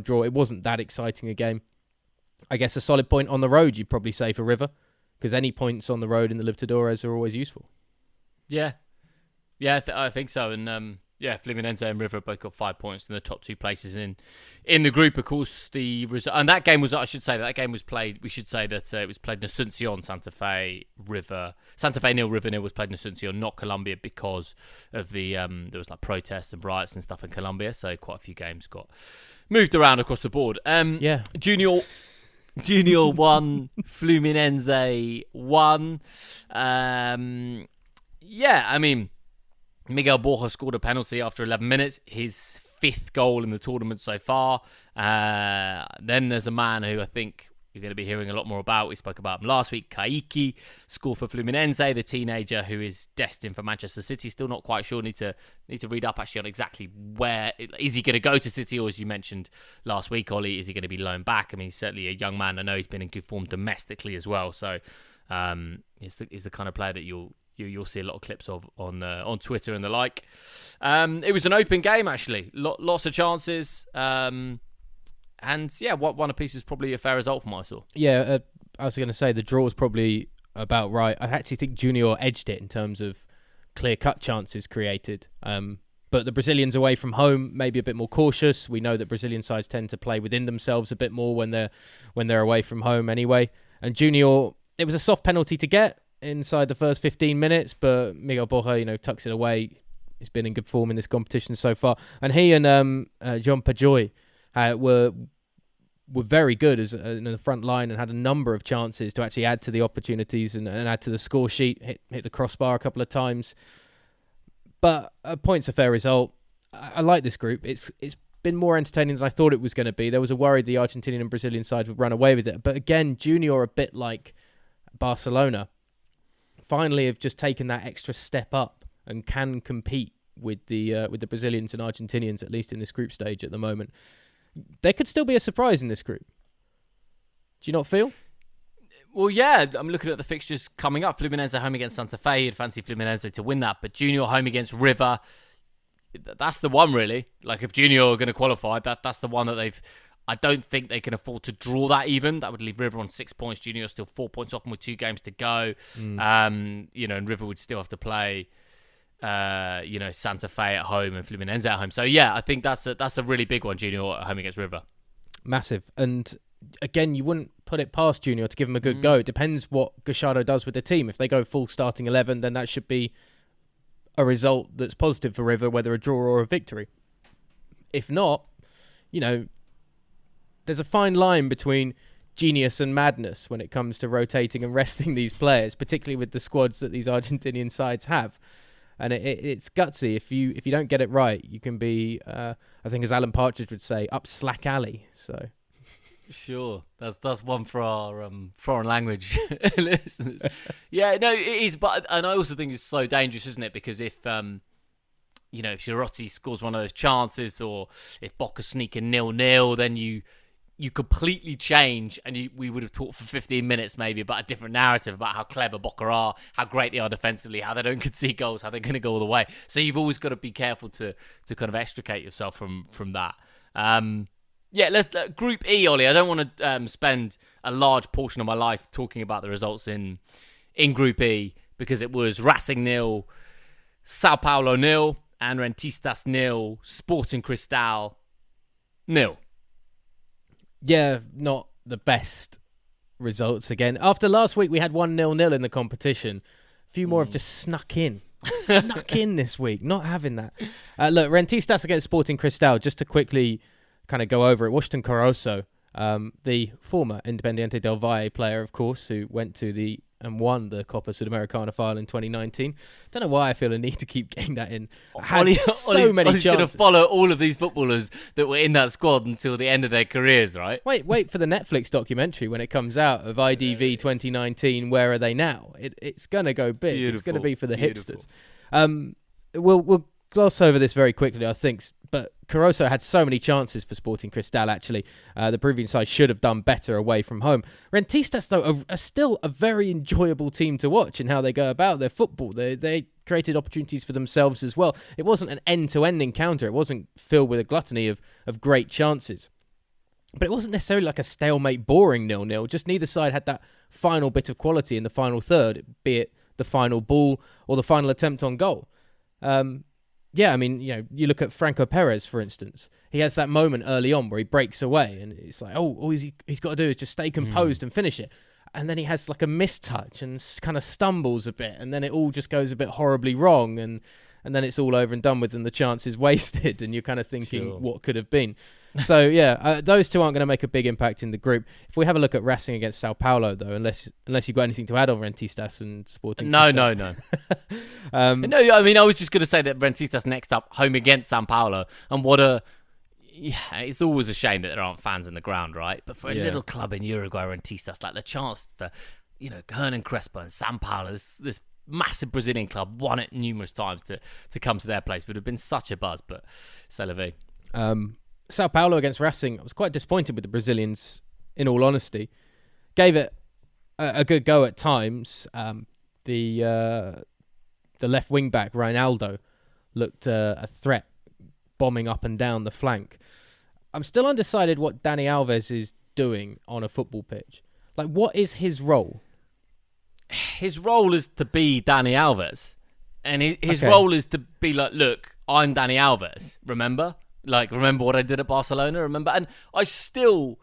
draw, it wasn't that exciting a game. I guess a solid point on the road, you'd probably say, for River, because any points on the road in the Libertadores are always useful.
Yeah, I think so. And Fluminense and River both got 5 points in the top 2 places in the group. Of course, and that game was, I should say, that game was played. We should say that it was played in Asunción, Santa Fe 0, River 0 was played in Asunción, not Colombia, because of the there was like protests and riots and stuff in Colombia. So quite a few games got moved around across the board. Junior 1, Fluminense 1. I mean, Miguel Borja scored a penalty after 11 minutes, his 5th goal in the tournament so far. Then there's a man who I think you're going to be hearing a lot more about. We spoke about him last week. Kaiki scored for Fluminense, the teenager who is destined for Manchester City. Still not quite sure. Need to read up actually on exactly where is he going to go to City, or as you mentioned last week, Ollie, is he going to be loaned back? I mean, he's certainly a young man. I know he's been in good form domestically as well. So he's the kind of player that you'll see a lot of clips of on Twitter and the like. It was an open game actually, lots of chances. And yeah, one apiece is probably a fair result from what I saw.
Yeah, I was going to say the draw was probably about right. I actually think Junior edged it in terms of clear-cut chances created. But the Brazilians away from home, maybe a bit more cautious. We know that Brazilian sides tend to play within themselves a bit more when they're away from home anyway. And Junior, it was a soft penalty to get inside the first 15 minutes, but Miguel Borja, tucks it away. He's been in good form in this competition so far. And he and John Pajoy were very good as in the front line and had a number of chances to actually add to the opportunities and add to the score sheet, hit the crossbar a couple of times. But a point's a fair result. I like this group. It's been more entertaining than I thought it was going to be. There was a worry the Argentinian and Brazilian side would run away with it. But again, Junior, a bit like Barcelona, finally have just taken that extra step up and can compete with the Brazilians and Argentinians, at least in this group stage at the moment. There could still be a surprise in this group. Do you not feel?
Well, yeah, I'm looking at the fixtures coming up. Fluminense home against Santa Fe. You'd fancy Fluminense to win that. But Junior home against River, that's the one, really. Like, if Junior are going to qualify, that's the one that they've... I don't think they can afford to draw that even. That would leave River on 6 points. Junior still 4 points off them with 2 games to go. And River would still have to play... Santa Fe at home and Fluminense at home. So yeah, I think that's a really big one. Junior at home against River,
massive. And again, you wouldn't put it past Junior to give him a good go. It depends what Gallardo does with the team. If they go full starting 11, then that should be a result that's positive for River, whether a draw or a victory. If not, there's a fine line between genius and madness when it comes to rotating and resting these players, particularly with the squads that these Argentinian sides have. And it's gutsy. If you don't get it right, you can be, I think as Alan Partridge would say, up slack alley. So,
sure, that's one for our foreign language listeners. Yeah, no, it is. And I also think it's so dangerous, isn't it? Because if Girotti scores one of those chances, or if Boca sneak a 0-0, then you completely change, and we would have talked for 15 minutes maybe about a different narrative about how clever Boca are, how great they are defensively, how they don't concede goals, how they're going to go all the way. So you've always got to be careful to kind of extricate yourself from that. Let's Group E, Ollie. I don't want to spend a large portion of my life talking about the results in Group E, because it was Racing 0, Sao Paulo 0, and Rentistas 0, Sporting Cristal 0.
Yeah, not the best results again. After last week, we had 1-0 in the competition. A few more have just snuck in this week. Not having that. Look, Rentistas against Sporting Cristal, just to quickly kind of go over it. Washington Caruso, the former Independiente del Valle player, of course, who went to and won the Copa Sudamericana final in 2019. Don't know why I feel a need to keep getting that in. Many chances.
Ollie's going to follow all of these footballers that were in that squad until the end of their careers, right?
Wait for the Netflix documentary when it comes out of IDV 2019. Where are they now? It's going to go big. Beautiful. It's going to be for the hipsters. We'll gloss over this very quickly, I think. But Caruso had so many chances for Sporting Cristal, actually. The Peruvian side should have done better away from home. Rentistas, though, are still a very enjoyable team to watch in how they go about their football. They created opportunities for themselves as well. It wasn't an end-to-end encounter. It wasn't filled with a gluttony of great chances. But it wasn't necessarily like a stalemate, boring 0-0. Just neither side had that final bit of quality in the final third, be it the final ball or the final attempt on goal. Yeah, I mean, you look at Franco Perez, for instance. He has that moment early on where he breaks away, and it's like, all he's got to do is just stay composed and finish it. And then he has like a mistouch and kind of stumbles a bit, and then it all just goes a bit horribly wrong, and then it's all over and done with, and the chance is wasted, and you're kind of thinking, what could have been? So, yeah, those two aren't going to make a big impact in the group. If we have a look at Racing against Sao Paulo, though, unless you've got anything to add on Rentistas and Sporting
No.
No,
I mean, I was just going to say that Rentistas next up, home against Sao Paulo, and what a Yeah, it's always a shame that there aren't fans in the ground, right? But for a little club in Uruguay or Rentistas, like the chance for, Hernan Crespo and São Paulo, this massive Brazilian club, won it numerous times to come to their place, would have been such a buzz, but c'est la vie.
Sao Paulo against Racing, I was quite disappointed with the Brazilians, in all honesty. Gave it a good go at times. The left wing back, Reinaldo, looked a threat, bombing up and down the flank. I'm still undecided what Dani Alves is doing on a football pitch. Like, what is his role?
His role is to be Dani Alves. And his role is to be like, look, I'm Dani Alves, remember? Like, remember what I did at Barcelona, remember? And I still...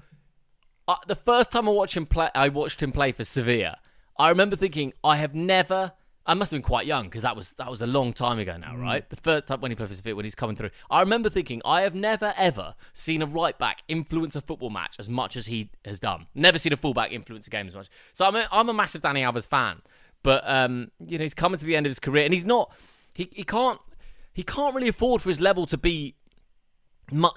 the first time I watched him play for Sevilla, I remember thinking, I must have been quite young because that was a long time ago now, right? The first time when he played for Sevilla, when he's coming through, I remember thinking, I have never ever seen a right back influence a football match as much as he has done. Never seen a fullback influence a game as much. So I'm a massive Dani Alves fan, but he's coming to the end of his career, and he's not. He can't really afford for his level to be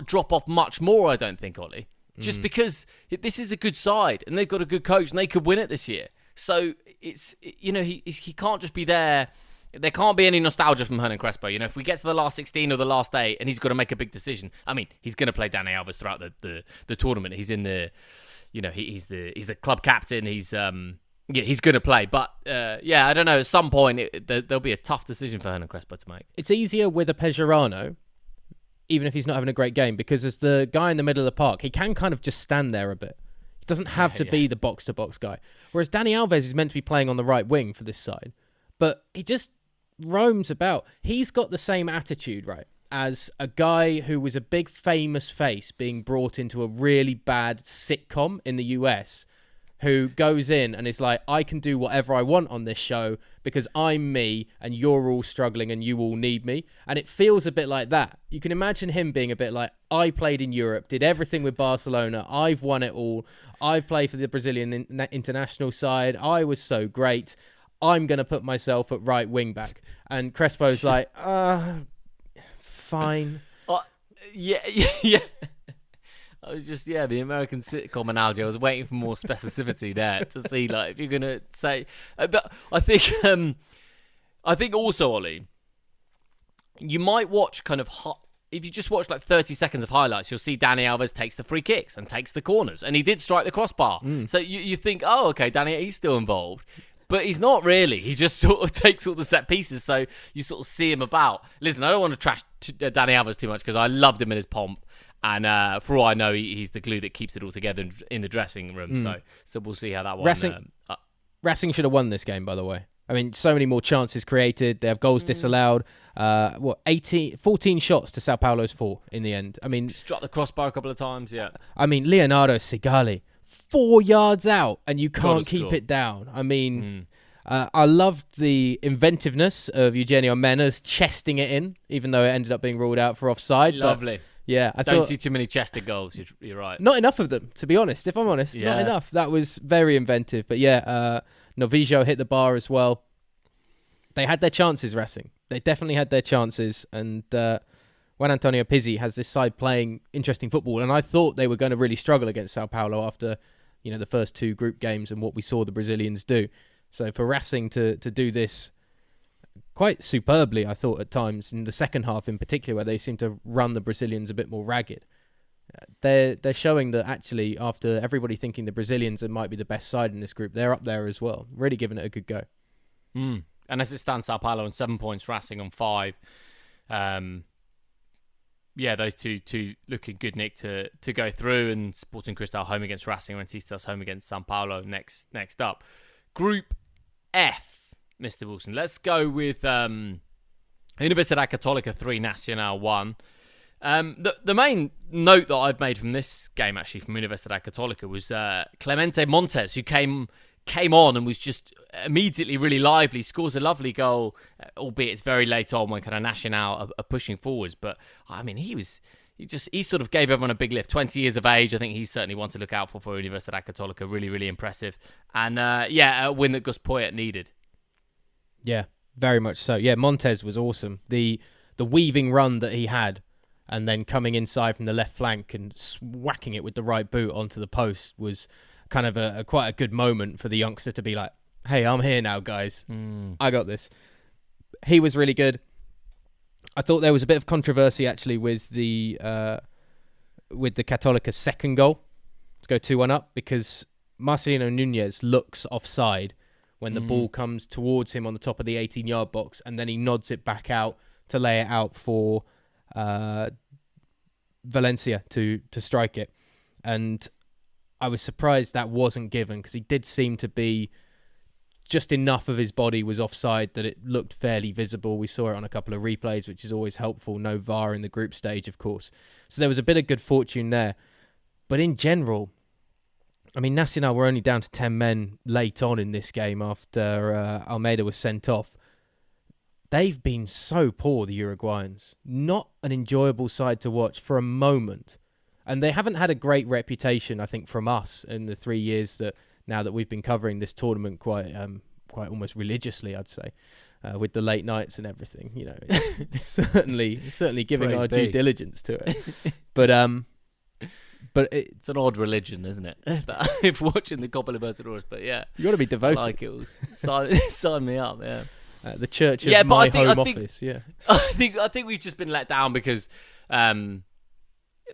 drop off much more. I don't think, Ollie, just because this is a good side and they've got a good coach and they could win it this year. So it's, he can't just be there. There can't be any nostalgia from Hernan Crespo. If we get to the last 16 or the last 8 and he's got to make a big decision. I mean, he's going to play Dani Alves throughout the tournament. He's in the, he's the club captain. He's he's going to play. But I don't know. At some point, there'll be a tough decision for Hernan Crespo to make.
It's easier with a Pejerano, even if he's not having a great game, because as the guy in the middle of the park, he can kind of just stand there a bit. Doesn't have to be the box-to-box guy. Whereas Dani Alves is meant to be playing on the right wing for this side. But he just roams about. He's got the same attitude, right, as a guy who was a big famous face being brought into a really bad sitcom in the US, who goes in and is like, I can do whatever I want on this show because I'm me and you're all struggling and you all need me. And it feels a bit like that. You can imagine him being a bit like, I played in Europe, did everything with Barcelona, I've won it all, I've played for the Brazilian international side, I was so great, I'm going to put myself at right wing back. And Crespo's like, fine.
Yeah. I was just, the American sitcom analogy. I was waiting for more specificity there to see, like, if you're going to say... but I think also, Ollie, you might watch kind of... if you just watch, like, 30 seconds of highlights, you'll see Dani Alves takes the free kicks and takes the corners. And he did strike the crossbar. So you think, oh, okay, he's still involved. But he's not really. He just sort of takes all the set pieces, so you sort of see him about. Listen, I don't want to trash Dani Alves too much because I loved him in his pomp. And for all I know, he's the glue that keeps it all together in the dressing room. So we'll see how that one...
Racing should have won this game, by the way. I mean, so many more chances created. They have goals disallowed. 14 shots to Sao Paulo's 4 in the end. I mean...
Struck the crossbar a couple of times, yeah.
I mean, Leonardo Sigali, 4 yards out, and you can't keep it down. I mean... I loved the inventiveness of Eugenio Mena's chesting it in, even though it ended up being ruled out for offside.
Lovely.
Yeah, I
don't see too many chested goals. You're right.
Not enough of them, to be honest. If I'm honest, not enough. That was very inventive. But Novillo hit the bar as well. They had their chances, Racing. They definitely had their chances. And Juan Antonio Pizzi has this side playing interesting football. And I thought they were going to really struggle against Sao Paulo after, the first 2 group games and what we saw the Brazilians do. So for Racing to do this quite superbly, I thought, at times, in the second half in particular, where they seem to run the Brazilians a bit more ragged. They're showing that actually, after everybody thinking the Brazilians might be the best side in this group, they're up there as well, really giving it a good go.
And as it stands, Sao Paulo on 7 points, Racing on 5. Those two looking good, Nick, to go through, and Sporting Cristal home against Racing, Rentistas home against Sao Paulo next up. Group F. Mr. Wilson. Let's go with Universidad Católica 3, Nacional 1. The main note that I've made from this game, actually, from Universidad Católica, was Clemente Montes, who came on and was just immediately really lively, scores a lovely goal, albeit it's very late on when kind of Nacional are pushing forwards. But, I mean, he sort of gave everyone a big lift. 20 years of age, I think he's certainly one to look out for Universidad Católica. Really, really impressive. And, a win that Gus Poyet needed.
Yeah, very much so. Yeah, Montes was awesome. The weaving run that he had and then coming inside from the left flank and whacking it with the right boot onto the post was kind of quite a good moment for the youngster to be like, hey, I'm here now, guys. I got this. He was really good. I thought there was a bit of controversy actually with the Católica's second goal to go 2-1 up, because Marcelino Núñez looks offside when the ball comes towards him on the top of the 18-yard box, and then he nods it back out to lay it out for Valencia to strike it. And I was surprised that wasn't given, because he did seem to be just enough of his body was offside that it looked fairly visible. We saw it on a couple of replays, which is always helpful. No VAR in the group stage, of course. So there was a bit of good fortune there. But in general, I mean, Nacional were only down to 10 men late on in this game after Almeida was sent off. They've been so poor, the Uruguayans. Not an enjoyable side to watch for a moment. And they haven't had a great reputation, I think, from us in the 3 years now that we've been covering this tournament quite almost religiously, I'd say, with the late nights and everything. You know, it's certainly giving our due diligence to it. But
it's an odd religion, isn't it? If watching the Copa Libertadores, but yeah,
you got to be devoted.
I like it. Sign me up. Yeah,
the church of my home office. Yeah,
I think we've just been let down because.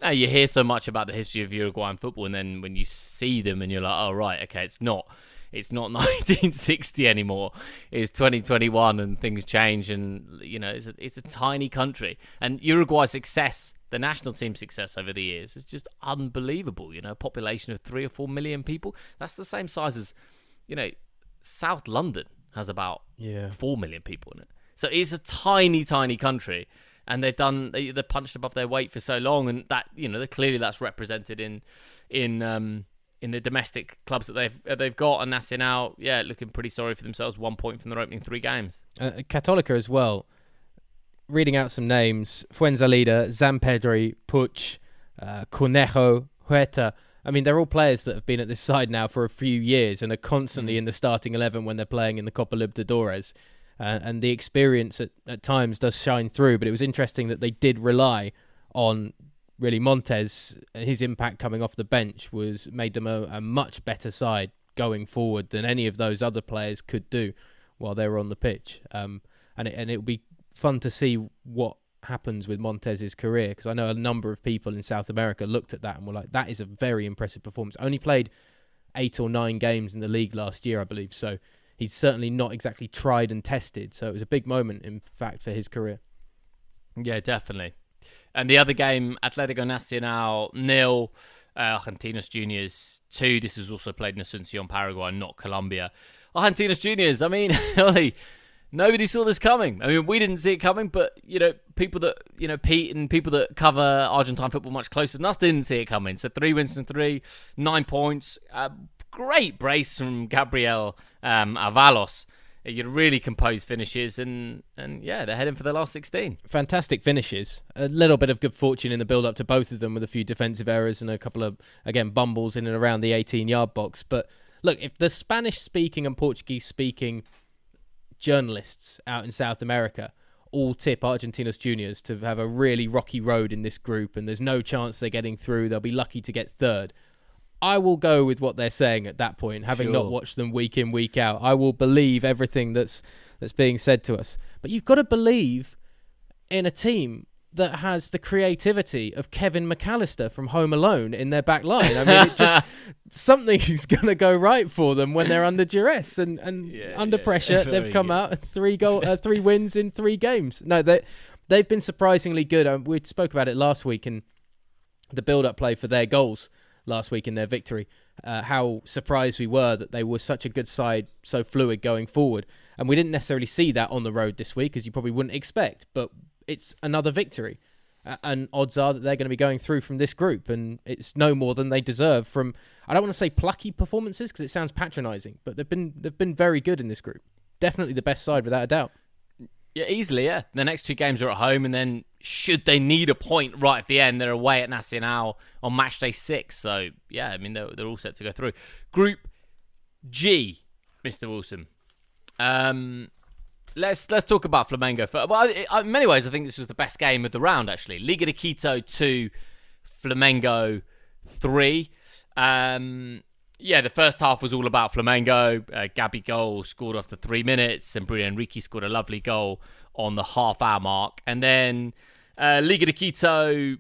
You hear so much about the history of Uruguayan football, and then when you see them and you're like, oh, right, okay, it's not 1960 anymore. It's 2021 and things change, and, you know, it's a tiny country. And Uruguay's success, the national team success over the years, is just unbelievable. You know, a population of 3 or 4 million people. That's the same size as, you know, South London has about 4 million people in it. So it's a tiny, tiny country. And they've punched above their weight for so long, and that, you know, clearly that's represented in the domestic clubs that they've got. And Nacional, looking pretty sorry for themselves. 1 point from their opening 3 games.
Católica as well. Reading out some names: Fuenzalida, Zampedri, Puig, Cornejo, Huerta. I mean, they're all players that have been at this side now for a few years and are constantly in the starting 11 when they're playing in the Copa Libertadores. And the experience at times does shine through, but it was interesting that they did rely on really Montes. His impact coming off the bench made them a much better side going forward than any of those other players could do while they were on the pitch. And it will be fun to see what happens with Montes' career, because I know a number of people in South America looked at that and were like, that is a very impressive performance. Only played 8 or 9 games in the league last year, I believe, so he's certainly not exactly tried and tested. So it was a big moment, in fact, for his career.
Yeah, definitely. And the other game, Atlético Nacional 0, Argentinos Juniors 2. This was also played in Asunción, Paraguay, not Colombia. Argentinos Juniors, I mean, Ollie, nobody saw this coming. I mean, we didn't see it coming, but, you know, people that, you know, Pete and people that cover Argentine football much closer than us didn't see it coming. So 3 wins from 3, 9 points. Great brace from Gabriel Avalos. You really composed finishes, and they're heading for the last 16.
Fantastic finishes. A little bit of good fortune in the build-up to both of them, with a few defensive errors and a couple of, again, bumbles in and around the 18-yard box. But look, if the Spanish-speaking and Portuguese-speaking journalists out in South America all tip Argentinos Juniors to have a really rocky road in this group, and there's no chance they're getting through, they'll be lucky to get third, I will go with what they're saying at that point, having not watched them week in, week out. I will believe everything that's being said to us. But you've got to believe in a team that has the creativity of Kevin McAllister from Home Alone in their back line. I mean, something's going to go right for them when they're under duress and under pressure. They've come out 3 wins in 3 games. No, they've been surprisingly good. We spoke about it last week in the build-up play for their goals last week in their victory, how surprised we were that they were such a good side, so fluid going forward. And we didn't necessarily see that on the road this week, as you probably wouldn't expect, but it's another victory. And odds are that they're going to be going through from this group, and it's no more than they deserve from, I don't want to say plucky performances, because it sounds patronising, but they've been very good in this group. Definitely the best side, without a doubt.
Yeah, easily, yeah. The next 2 games are at home, and then should they need a point right at the end, they're away at Nacional on Matchday 6. So, yeah, I mean, they're all set to go through. Group G, Mr. Wilson. Let's talk about Flamengo. Well, in many ways, I think this was the best game of the round, actually. Liga de Quito 2, Flamengo 3. The first half was all about Flamengo. Gabigol scored after 3 minutes, and Bruno Henrique scored a lovely goal on the half-hour mark. And then Liga de Quito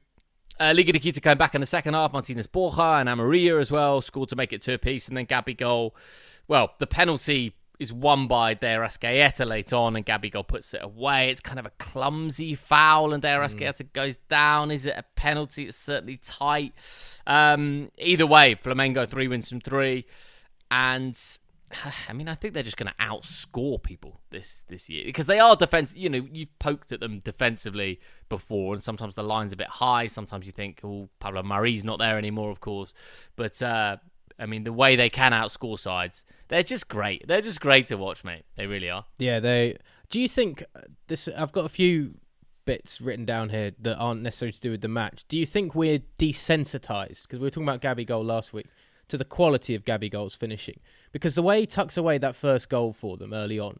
came back in the second half. Martinez Borja and Amarilla as well scored to make it 2 apiece. And then Gabigol, well, the penalty is won by De Arrascaeta late on, and Gabigol puts it away. It's kind of a clumsy foul, and De Arrascaeta goes down. Is it a penalty? It's certainly tight. Either way, Flamengo 3 wins from 3. And, I mean, I think they're just going to outscore people this year. Because they are defensive. You know, you've poked at them defensively before, and sometimes the line's a bit high. Sometimes you think, oh, Pablo Mari's not there anymore, of course. But, I mean, the way they can outscore sides, they're just great. They're just great to watch, mate. They really are.
Yeah, do you think this? I've got a few bits written down here that aren't necessarily to do with the match. Do you think we're desensitized? Because we were talking about Gabigol last week, to the quality of Gabigol's finishing. Because the way he tucks away that first goal for them early on,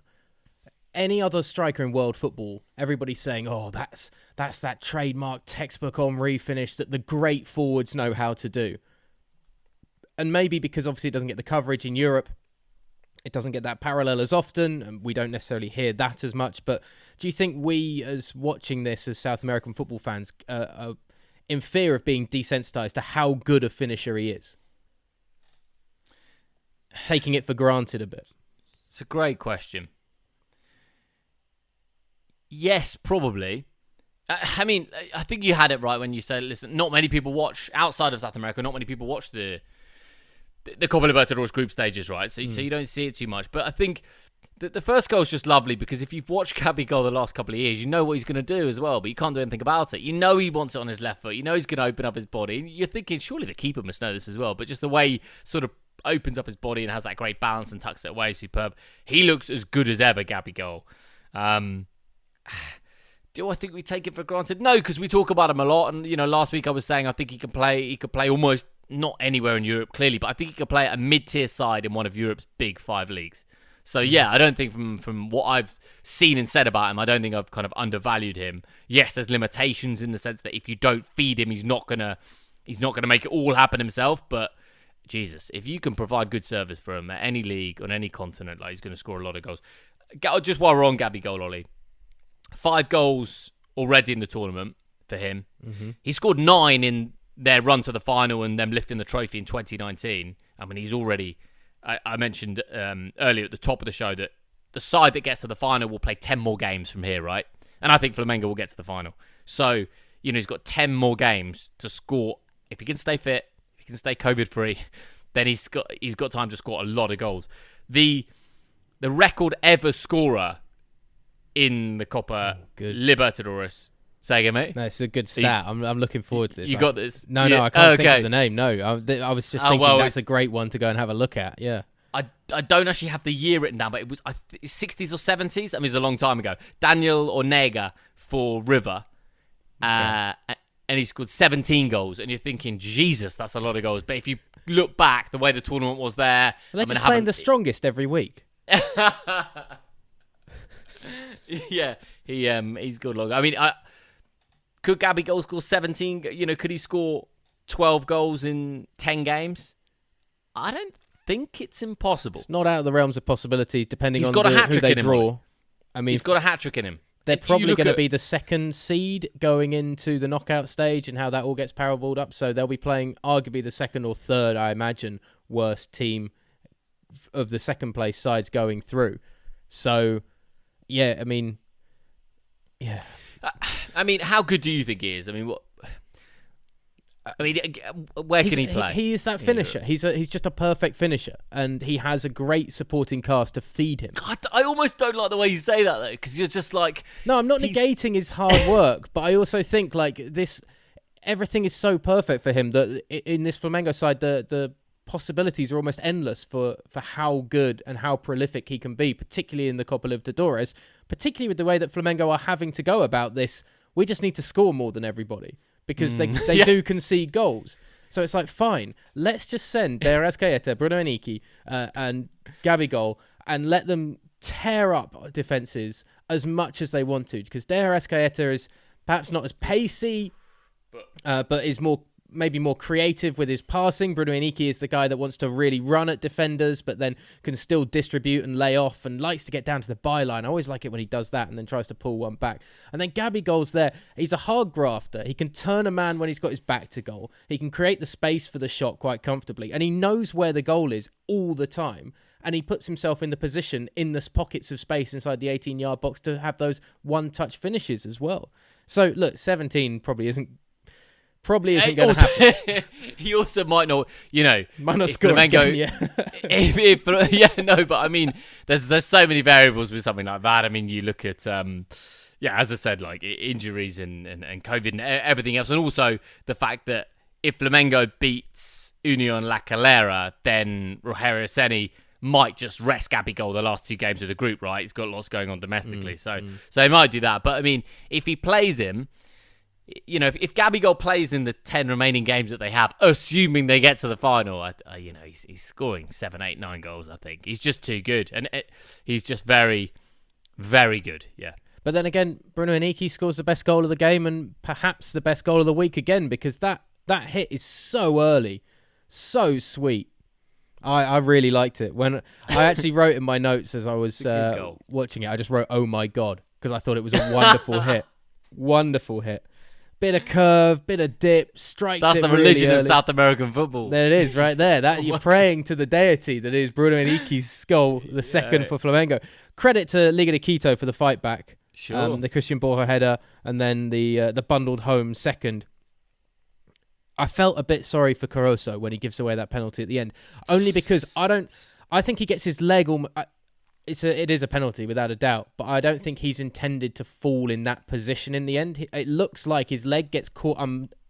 any other striker in world football, everybody's saying, oh, that's that trademark textbook Henry finish that the great forwards know how to do. And maybe because obviously it doesn't get the coverage in Europe, it doesn't get that parallel as often, and we don't necessarily hear that as much. But do you think we, as watching this as South American football fans, are in fear of being desensitized to how good a finisher he is? Taking it for granted a bit.
It's a great question. Yes, probably. I mean, I think you had it right when you said, listen, not many people watch, outside of South America, not many people watch the Copa Libertadores group stages, right? So you don't see it too much. But I think the first goal is just lovely because if you've watched Gabigol the last couple of years, you know what he's going to do as well, but you can't do anything about it. You know he wants it on his left foot. You know he's going to open up his body. You're thinking, surely the keeper must know this as well. But just the way he sort of opens up his body and has that great balance and tucks it away, superb. He looks as good as ever, Gabigol. Do I think we take it for granted? No, because we talk about him a lot. And, you know, last week I was saying I think he could play almost not anywhere in Europe, clearly, but I think he could play at a mid-tier side in one of Europe's big 5 leagues. So, yeah, I don't think from what I've seen and said about him, I don't think I've kind of undervalued him. Yes, there's limitations in the sense that if you don't feed him, he's not gonna make it all happen himself. But, Jesus, if you can provide good service for him at any league, on any continent, like he's going to score a lot of goals. Just while we're on Gabigol, Ollie, 5 goals already in the tournament for him. Mm-hmm. He scored 9 in their run to the final and them lifting the trophy in 2019. I mean, he's already... I mentioned earlier at the top of the show that the side that gets to the final will play 10 more games from here, right? And I think Flamengo will get to the final. So, you know, he's got 10 more games to score. If he can stay fit, if he can stay COVID-free, then he's got time to score a lot of goals. The record ever scorer in the Copa Libertadores. Say again, mate.
No, it's a good stat. I'm looking forward to this.
You got this?
No, I can't think of the name. No, I was just thinking that's a great one to go and have a look at. Yeah.
I don't actually have the year written down, but it was 60s or 70s. I mean, it's a long time ago. Daniel Ornega for River. Okay. And he scored 17 goals. And you're thinking, Jesus, that's a lot of goals. But if you look back, the way the tournament was there...
Well, they're just playing the strongest every week.
Yeah, he's good. Long. I mean, could Gabigol score 17? You know, could he score 12 goals in 10 games? I don't think it's impossible.
It's not out of the realms of possibility, depending on who they draw. I mean,
he's got a hat-trick in him.
They're probably going to be the second seed going into the knockout stage and how that all gets parabelled up. So they'll be playing arguably the second or third, I imagine, worst team of the second place sides going through. So, yeah, I mean, yeah.
I mean, how good do you think he is? I mean, where can he play?
He is that finisher. He's just a perfect finisher, and he has a great supporting cast to feed him.
God, I almost don't like the way you say that, though, because you're just like...
No, I'm not negating his hard work, but I also think like this, everything is so perfect for him that in this Flamengo side, the possibilities are almost endless for how good and how prolific he can be, particularly in the Copa Libertadores, particularly with the way that Flamengo are having to go about this. We just need to score more than everybody because they do concede goals. So it's like, fine, let's just send De Arrascaeta, Bruno Henrique, and Gabigol and let them tear up defenses as much as they want to, because De Arrascaeta is perhaps not as pacey, but is maybe more creative with his passing. Bruno Henrique is the guy that wants to really run at defenders, but then can still distribute and lay off and likes to get down to the byline. I always like it when he does that and then tries to pull one back. And then Gabigol's there. He's a hard grafter. He can turn a man when he's got his back to goal. He can create the space for the shot quite comfortably. And he knows where the goal is all the time. And he puts himself in the position in the pockets of space inside the 18-yard box to have those one-touch finishes as well. So, look, 17 probably isn't going to happen.
He also might not
score again, yeah.
But I mean, there's so many variables with something like that. I mean, you look at, as I said, like injuries and COVID and everything else, and also the fact that if Flamengo beats Union La Calera, then Rogerio Ceni might just rest Gabigol the last 2 games of the group, right? He's got lots going on domestically, so he might do that. But I mean, if he plays him, if Gabigol plays in the 10 remaining games that they have, assuming they get to the final, he's scoring 7, 8, 9 goals, I think. He's just too good. And he's just very, very good, yeah.
But then again, Bruno Henrique scores the best goal of the game and perhaps the best goal of the week again, because that hit is so early, so sweet. I really liked it. When I actually wrote in my notes as I was watching it, I just wrote, "Oh my God," because I thought it was a wonderful hit. Wonderful hit. Bit of curve, bit of dip, strikes.
That's
it
the
really
religion
early.
of South American football.
There it is, right there. That you're praying to the deity that is Bruno Henrique's goal, the second for Flamengo. Credit to Liga de Quito for the fight back.
Sure.
The Christian Borja header, and then the bundled home second. I felt a bit sorry for Caruso when he gives away that penalty at the end, only because I think he gets his leg. It is a penalty without a doubt, but I don't think he's intended to fall in that position in the end. It looks like his leg gets caught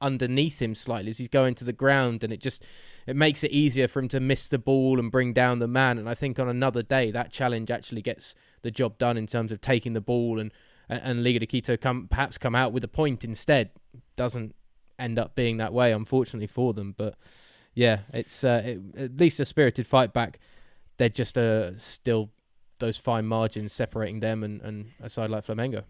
underneath him slightly as he's going to the ground, and it makes it easier for him to miss the ball and bring down the man. And I think on another day, that challenge actually gets the job done in terms of taking the ball, and Liga de Quito perhaps come out with a point instead. Doesn't end up being that way, unfortunately for them. But yeah, it's at least a spirited fight back. They're just still those fine margins separating them and a side like Flamengo.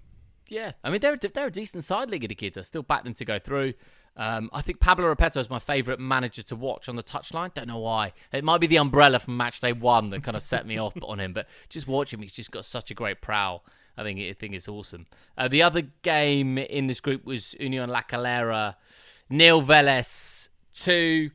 Yeah, I mean, they're a decent side, Liga de Quito. Still back them to go through. I think Pablo Repeto is my favourite manager to watch on the touchline. Don't know why. It might be the umbrella from Matchday 1 that kind of set me off on him, but just watch him. He's just got such a great prowl. I think it's awesome. The other game in this group was Union La Calera 0 Vélez 2.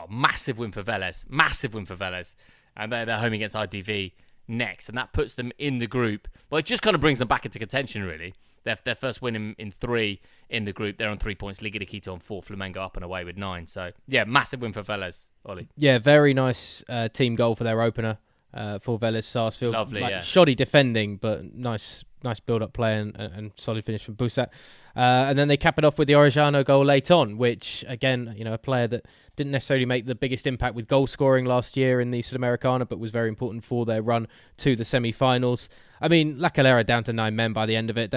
Massive win for Vélez. And they're home against IDV next, and that puts them in the group. Well, it just kind of brings them back into contention, really. Their first win in 3 in the group. They're on 3 points. Liga de Quito on 4. Flamengo up and away with 9. So, yeah, massive win for Vélez, Ollie.
Yeah, very nice team goal for their opener for Vélez Sarsfield.
Lovely, yeah.
Shoddy defending, but nice build-up play and solid finish from Busat. And then they cap it off with the Orellano goal late on, which, again, a player that didn't necessarily make the biggest impact with goal scoring last year in the Sudamericana, but was very important for their run to the semi-finals. I mean, La Calera down to 9 men by the end of it.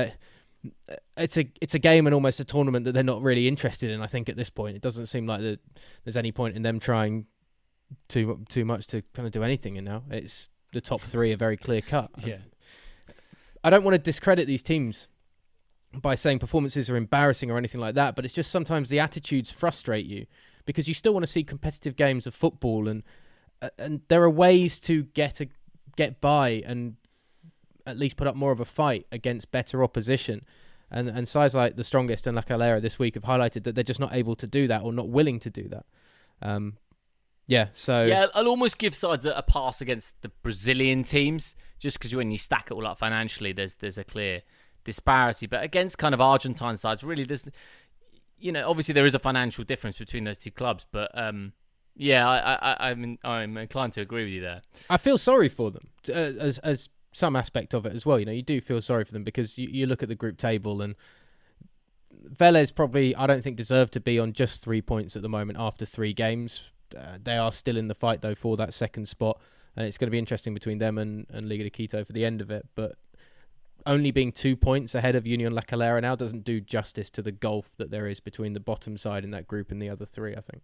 It's a game and almost a tournament that they're not really interested in, I think, at this point. It doesn't seem like there's any point in them trying too much to kind of do anything. And now it's the top 3 are very clear cut.
Yeah.
I don't want to discredit these teams by saying performances are embarrassing or anything like that, but it's just sometimes the attitudes frustrate you because you still want to see competitive games of football, and there are ways to get by and at least put up more of a fight against better opposition. And sides like the Strongest and La Calera this week have highlighted that they're just not able to do that or not willing to do that.
I'll almost give sides a pass against the Brazilian teams, just because when you stack it all up financially, there's a clear disparity. But against kind of Argentine sides, really, there's, obviously there is a financial difference between those two clubs. But I'm inclined to agree with you there.
I feel sorry for them as some aspect of it as well. You do feel sorry for them because you look at the group table, and Vélez probably, I don't think, deserve to be on just 3 points at the moment after 3 games. They are still in the fight, though, for that second spot. And it's going to be interesting between them and Liga de Quito for the end of it. But only being 2 points ahead of Union La Calera now doesn't do justice to the gulf that there is between the bottom side in that group and the other 3, I think.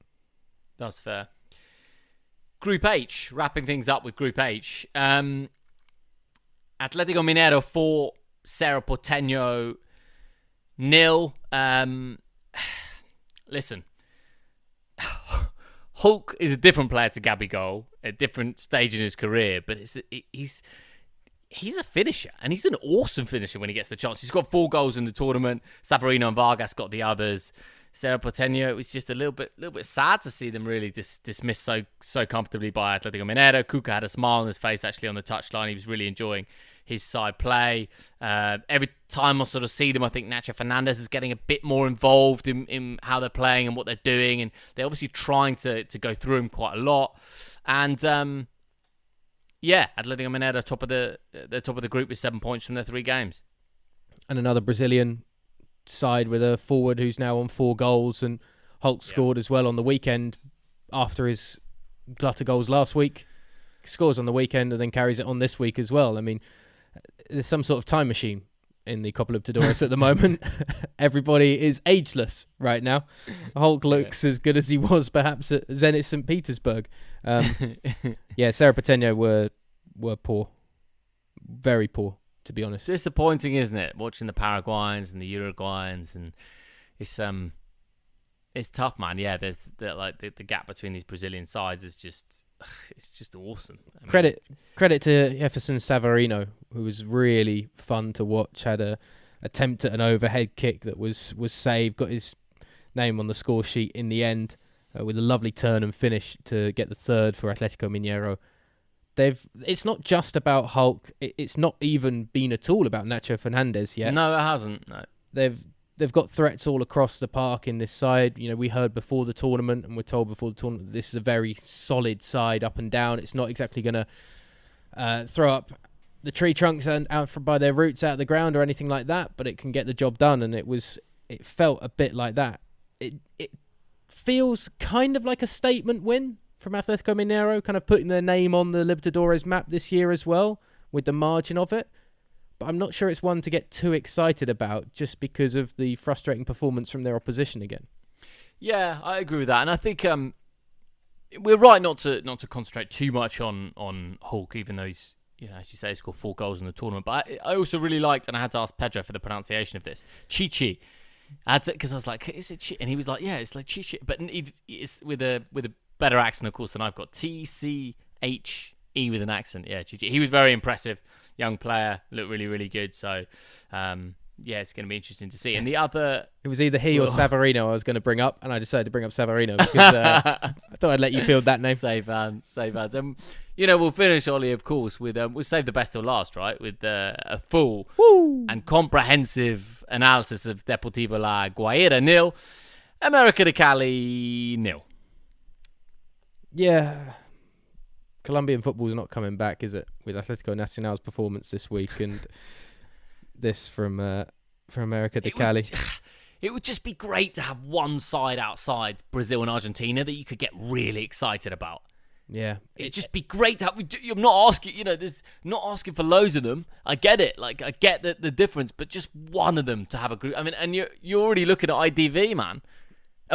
That's fair. Group H, wrapping things up with Group H. Atletico Mineiro 4, Cerro Porteño 0. Listen, Hulk is a different player to Gabigol, at a different stage in his career, but he's a finisher, and he's an awesome finisher when he gets the chance. He's got 4 goals in the tournament. Savarino and Vargas got the others. Cerro Porteño, it was just a little bit sad to see them really dismissed so comfortably by Atletico Mineiro. Cuca had a smile on his face actually on the touchline. He was really enjoying his side play. Every time I sort of see them, I think Nacho Fernandez is getting a bit more involved in how they're playing and what they're doing, and they're obviously trying to go through him quite a lot. And Atletico Mineiro top of the group with 7 points from their 3 games.
And another Brazilian side with a forward who's now on 4 goals, and Hulk scored as well on the weekend after his glut of goals last week. Scores on the weekend and then carries it on this week as well. I mean, there's some sort of time machine in the Copa Libertadores at the moment. Everybody is ageless right now. Hulk looks as good as he was perhaps at Zenit St. Petersburg. Cerro Porteño were poor. Very poor, to be honest.
Disappointing, isn't it? Watching the Paraguayans and the Uruguayans, and it's tough, man. Yeah, there's the gap between these Brazilian sides is just awesome. I mean, credit to Jefferson Savarino, who was really fun to watch. Had a attempt at an overhead kick that was saved. Got his name on the score sheet in the end with a lovely turn and finish to get the 3rd for Atletico Mineiro. It's not just about Hulk. It's not even been at all about Nacho Fernandez yet. No, it hasn't. No.
They've got threats all across the park in this side. You know, we heard before the tournament, and we're told before the tournament, this is a very solid side up and down. It's not exactly going to throw up the tree trunks by their roots out of the ground or anything like that, but it can get the job done. And it felt a bit like that. It feels kind of like a statement win from Atletico Mineiro, kind of putting their name on the Libertadores map this year as well, with the margin of it. But I'm not sure it's one to get too excited about just because of the frustrating performance from their opposition again. Yeah,
I agree with that. And I think we're right not to concentrate too much on Hulk, even though he's, as you say, he scored 4 goals in the tournament. But I also really liked, and I had to ask Pedro for the pronunciation of this, Chichi. Because I was like, is it Chichi? And he was like, yeah, it's like Chichi. But it's with a better accent, of course, than I've got. TCHE with an accent. Yeah, Chichi. He was very impressive. Young player, looked really, really good. So, it's going to be interesting to see. And the other...
It was either he or Savarino I was going to bring up, and I decided to bring up Savarino because I thought I'd let you field that name.
Save hands. We'll finish, Ollie, of course, with... we'll save the best till last, right? With a full and comprehensive analysis of Deportivo La Guaira 0, América de Cali 0.
Yeah... Colombian football is not coming back, is it? With Atlético Nacional's performance this week and this from América de Cali.
It would just be great to have one side outside Brazil and Argentina that you could get really excited about.
Yeah.
It'd just be great to have... I'm not asking, there's not asking for loads of them. I get it. I get the difference, but just one of them to have a group. I mean, and you're already looking at IDV, man.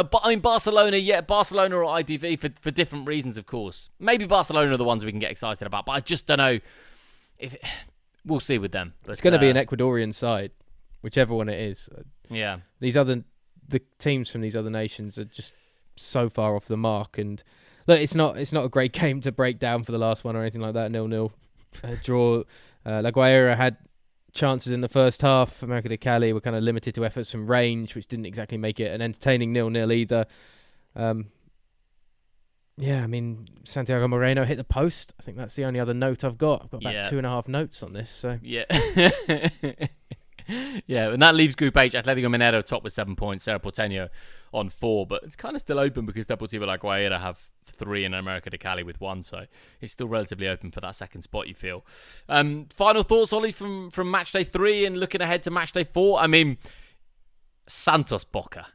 Barcelona or IDV for different reasons, of course. Maybe Barcelona are the ones we can get excited about, but I just don't know if we'll see with them. But,
it's going to be an Ecuadorian side, whichever one it is.
Yeah,
the teams from these other nations are just so far off the mark, and look, it's not a great game to break down for the last one or anything like that. 0-0 draw. La Guaira had chances in the first half. América de Cali were kind of limited to efforts from range, which didn't exactly make it an entertaining 0-0 either. Santiago Moreno hit the post. I think that's the only other note I've got. I've got about 2.5 notes on this. So
yeah. Yeah, and that leaves Group H. Atletico Mineiro top with 7 points, Cerro Porteño on 4, but it's kind of still open because Deportivo La Guaira have 3 and América de Cali with 1, so it's still relatively open for that second spot, you feel. Final thoughts, Ollie, from Matchday 3 and looking ahead to Matchday 4. I mean, Santos Boca.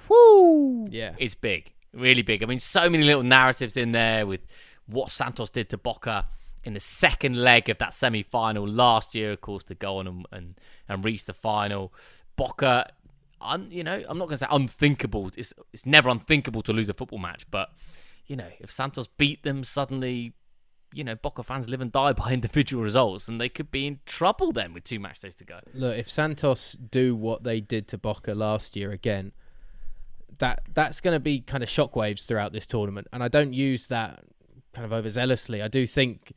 Woo! Yeah.
It's big, really big. I mean, so many little narratives in there with what Santos did to Boca in the second leg of that semi-final last year, of course, to go on and reach the final. Boca, I'm not going to say unthinkable. It's never unthinkable to lose a football match, but if Santos beat them suddenly, Boca fans live and die by individual results, and they could be in trouble then with 2 match days to go.
Look, if Santos do what they did to Boca last year again, that's going to be kind of shockwaves throughout this tournament. And I don't use that kind of overzealously. I do think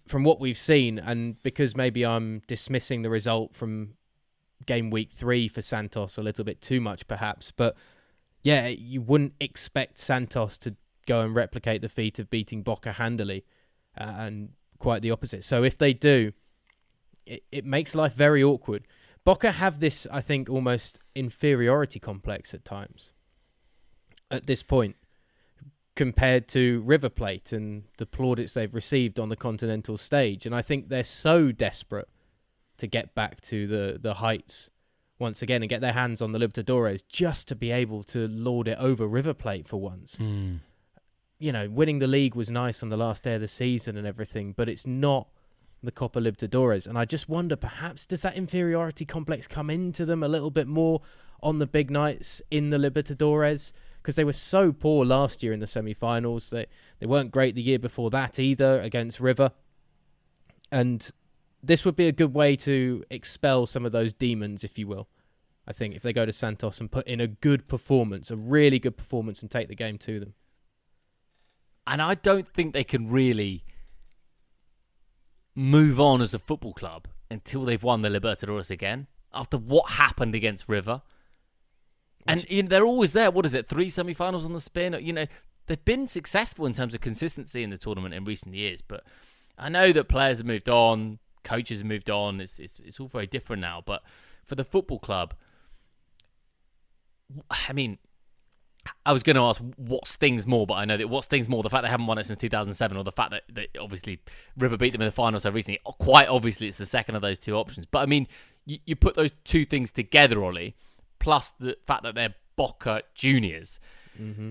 from what we've seen, and because maybe I'm dismissing the result from game week 3 for Santos a little bit too much perhaps, but yeah, you wouldn't expect Santos to go and replicate the feat of beating Boca handily, and quite the opposite. So if they do, it makes life very awkward. Boca have this, I think, almost inferiority complex at times at this point compared to River Plate and the plaudits they've received on the continental stage. And I think they're so desperate to get back to the heights once again and get their hands on the Libertadores just to be able to lord it over River Plate for once. Winning the league was nice on the last day of the season and everything, but it's not the Copa Libertadores. And I just wonder, perhaps, does that inferiority complex come into them a little bit more on the big nights in the Libertadores? Because they were so poor last year in the semi-finals. They weren't great the year before that either against River. And this would be a good way to expel some of those demons, if you will. I think if they go to Santos and put in a good performance, a really good performance, and take the game to them.
And I don't think they can really move on as a football club until they've won the Libertadores again, after what happened against River. And they're always there. What is it? 3 semi-finals on the spin. They've been successful in terms of consistency in the tournament in recent years. But I know that players have moved on, coaches have moved on. It's all very different now. But for the football club, I mean, I was going to ask what stings more, but I know that what stings more, the fact they haven't won it since 2007, or the fact that obviously River beat them in the final so recently. Quite obviously, it's the second of those 2 options. But I mean, you put those 2 things together, Ollie, plus the fact that they're Boca juniors. Mm-hmm.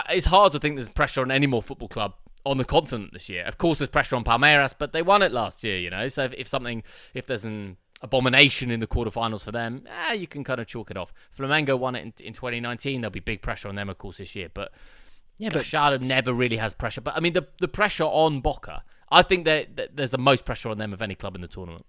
It's hard to think there's pressure on any more football club on the continent this year. Of course, there's pressure on Palmeiras, but they won it last year, So if there's an abomination in the quarterfinals for them, you can kind of chalk it off. Flamengo won it in 2019. There'll be big pressure on them, of course, this year. But Gallardo never really has pressure. But I mean, the pressure on Boca, I think that there's the most pressure on them of any club in the tournament.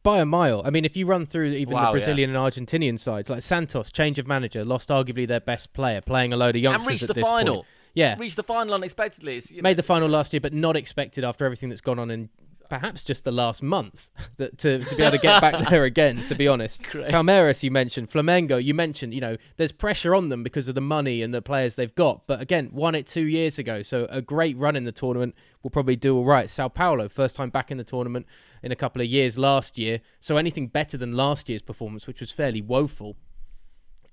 By a mile. I mean, if you run through even the Brazilian and Argentinian sides, like Santos, change of manager, lost arguably their best player, playing a load of youngsters
and reached
at
the
this
final.
Point. Yeah,
reached the final unexpectedly.
Made the final last year, but not expected after everything that's gone on in perhaps just the last month to be able to get back there again, to be honest. Great. Palmeiras, you mentioned. Flamengo, you mentioned. There's pressure on them because of the money and the players they've got. But again, won it 2 years ago. So a great run in the tournament will probably do all right. Sao Paulo, first time back in the tournament in a couple of years last year. So anything better than last year's performance, which was fairly woeful,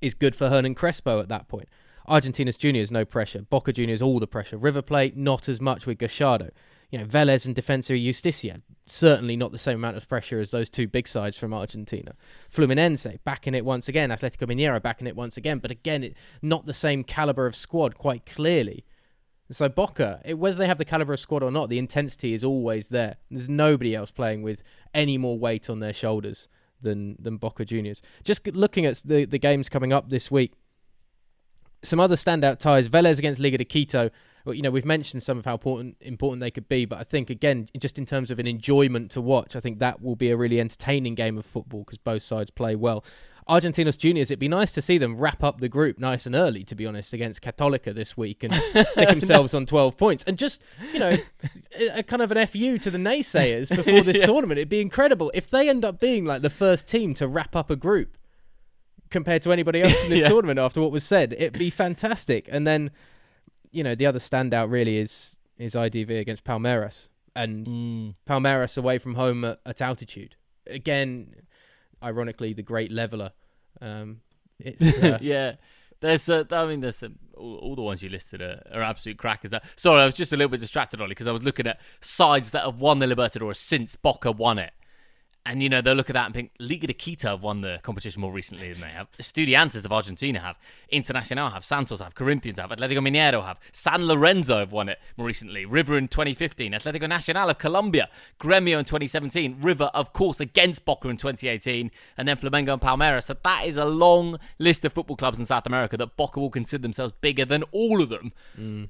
is good for Hernan Crespo at that point. Argentinos Juniors, no pressure. Boca Juniors, all the pressure. River Plate, not as much with Gallardo. Vélez and Defensor Justicia, certainly not the same amount of pressure as those 2 big sides from Argentina. Fluminense, backing it once again. Atletico Mineiro, backing it once again. But again, not the same caliber of squad, quite clearly. So Boca, whether they have the caliber of squad or not, the intensity is always there. There's nobody else playing with any more weight on their shoulders than Boca Juniors. Just looking at the games coming up this week, some other standout ties. Vélez against Liga de Quito. Well, we've mentioned some of how important they could be, but I think, again, just in terms of an enjoyment to watch, I think that will be a really entertaining game of football because both sides play well. Argentinos Juniors, it'd be nice to see them wrap up the group nice and early, to be honest, against Católica this week and stick themselves on 12 points. And just, a kind of an FU to the naysayers before this tournament. It'd be incredible if they end up being like the first team to wrap up a group compared to anybody else in this tournament after what was said. It'd be fantastic. And then, the other standout really is IDV against Palmeiras. And Palmeiras away from home at altitude. Again, ironically, the great leveller. It's
yeah. There's all the ones you listed are absolute crackers. Sorry, I was just a little bit distracted, Ollie, because I was looking at sides that have won the Libertadores since Boca won it. And, they'll look at that and think, Liga de Quito have won the competition more recently than they have. Estudiantes of Argentina have. Internacional have. Santos have. Corinthians have. Atletico Mineiro have. San Lorenzo have won it more recently. River in 2015. Atletico Nacional of Colombia. Gremio in 2017. River, of course, against Boca in 2018. And then Flamengo and Palmeiras. So that is a long list of football clubs in South America that Boca will consider themselves bigger than all of them.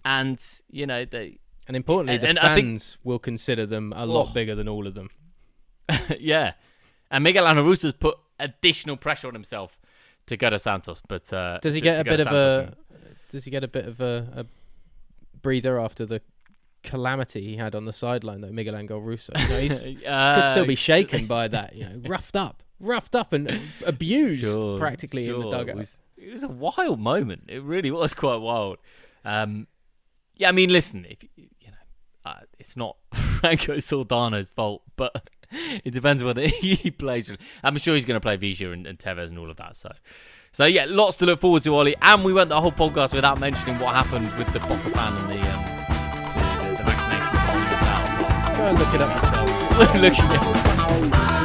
And,
And importantly, the fans will consider them a lot bigger than all of them.
Yeah, and Miguel Angel Rusa's put additional pressure on himself to go to Santos. But
does he get a bit of a breather after the calamity he had on the sideline, though? Miguel Angel Rusa, he's could still be shaken by that. Roughed up and abused practically in the dugout.
It was a wild moment. It really was quite wild. Yeah, I mean, listen, if it's not Franco Soldano's fault, but it depends whether he plays. I'm sure he's going to play Villa and Tevez and all of that. So yeah, lots to look forward to, Ollie. And we went the whole podcast without mentioning what happened with the Boca fan and the vaccination.
Go and look it up yourself.
Look it up.